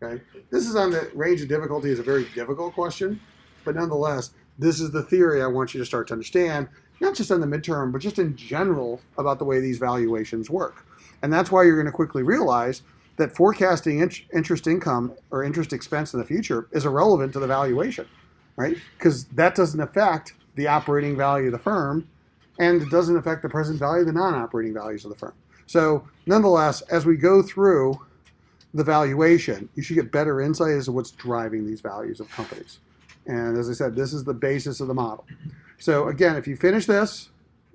Okay, this is on the range of difficulty is a very difficult question, but nonetheless, this is the theory I want you to start to understand, not just on the midterm, but just in general about the way these valuations work. And that's why you're going to quickly realize that forecasting interest income or interest expense in the future is irrelevant to the valuation, right? Because that doesn't affect the operating value of the firm, and it doesn't affect the present value of the non-operating values of the firm. So nonetheless, as we go through the valuation, you should get better insight as to what's driving these values of companies. And as I said, this is the basis of the model. So again, if you finish this,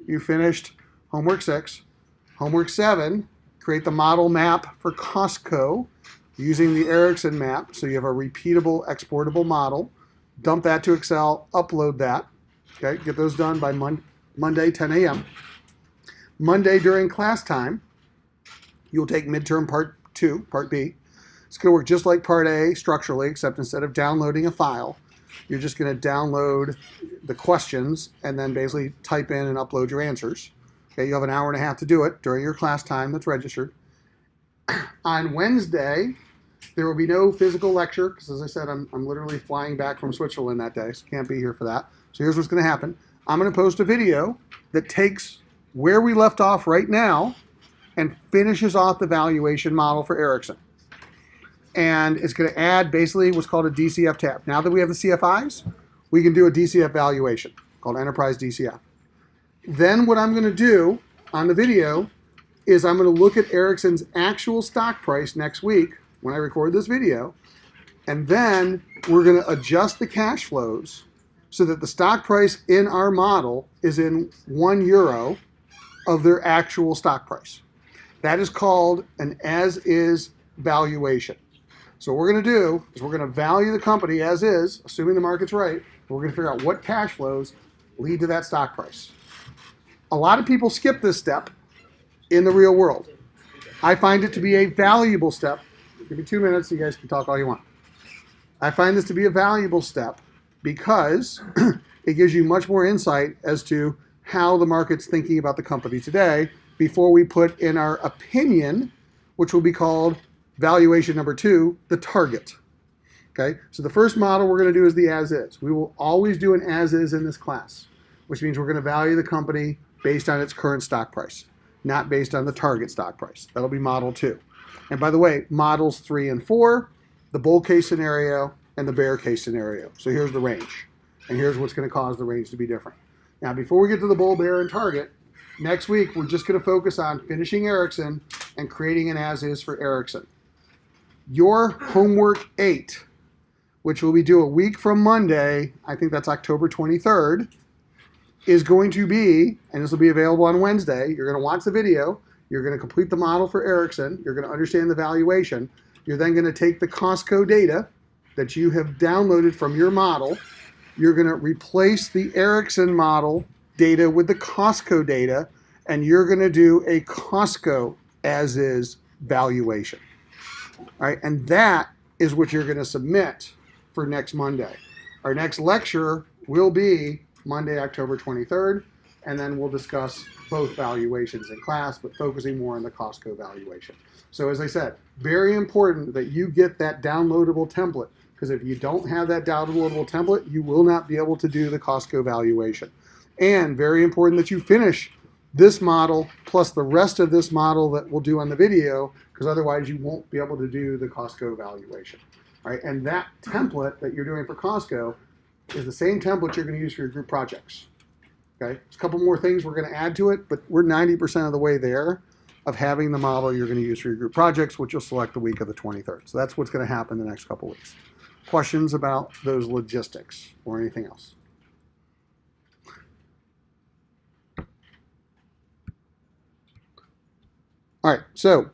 you finished homework 6. Homework 7, create the model map for Costco using the Ericsson map. So you have a repeatable, exportable model. Dump that to Excel, upload that. Okay, get those done by Monday, 10 a.m. Monday during class time, you'll take midterm part 2, part B. It's going to work just like part A structurally, except instead of downloading a file, you're just going to download the questions and then basically type in and upload your answers. Okay, you have an hour and a half to do it during your class time that's registered. On Wednesday, there will be no physical lecture because, as I said, I'm literally flying back from Switzerland that day, so can't be here for that. So here's what's going to happen. I'm going to post a video that takes where we left off right now and finishes off the valuation model for Ericsson. And it's going to add basically what's called a DCF tab. Now that we have the CFIs, we can do a DCF valuation called Enterprise DCF. Then what I'm going to do on the video is I'm going to look at Ericsson's actual stock price next week when I record this video. And then we're going to adjust the cash flows so that the stock price in our model is in €1 of their actual stock price. That is called an as-is valuation. So what we're going to do is we're going to value the company as is, assuming the market's right. We're going to figure out what cash flows lead to that stock price. A lot of people skip this step in the real world. I find it to be a valuable step. Give me 2 minutes, you guys can talk all you want. I find this to be a valuable step because it gives you much more insight as to how the market's thinking about the company today before we put in our opinion, which will be called valuation number 2, the target. Okay, so the first model we're going to do is the as-is. We will always do an as-is in this class, which means we're going to value the company based on its current stock price, not based on the target stock price. That'll be model 2. And by the way, models 3 and 4, the bull case scenario and the bear case scenario. So here's the range, and here's what's going to cause the range to be different. Now, before we get to the bull, bear, and target, next week we're just going to focus on finishing Ericsson and creating an as-is for Ericsson. Your homework 8, which will be due a week from Monday, I think that's October 23rd, is going to be, and this will be available on Wednesday, you're going to watch the video, you're going to complete the model for Ericsson, you're going to understand the valuation, you're then going to take the Costco data that you have downloaded from your model, you're going to replace the Ericsson model data with the Costco data, and you're going to do a Costco as-is valuation. All right, and that is what you're going to submit for next Monday. Our next lecture will be Monday, October 23rd, and then we'll discuss both valuations in class, but focusing more on the Costco valuation. So as I said, very important that you get that downloadable template, because if you don't have that downloadable template, you will not be able to do the Costco valuation. And very important that you finish this model plus the rest of this model that we'll do on the video, because otherwise you won't be able to do the Costco valuation. All right, and that template that you're doing for Costco is the same template you're going to use for your group projects. Okay, there's a couple more things we're going to add to it, but we're 90% of the way there of having the model you're going to use for your group projects, which you'll select the week of the 23rd. So that's what's going to happen the next couple weeks. Questions about those logistics or anything else? All right, so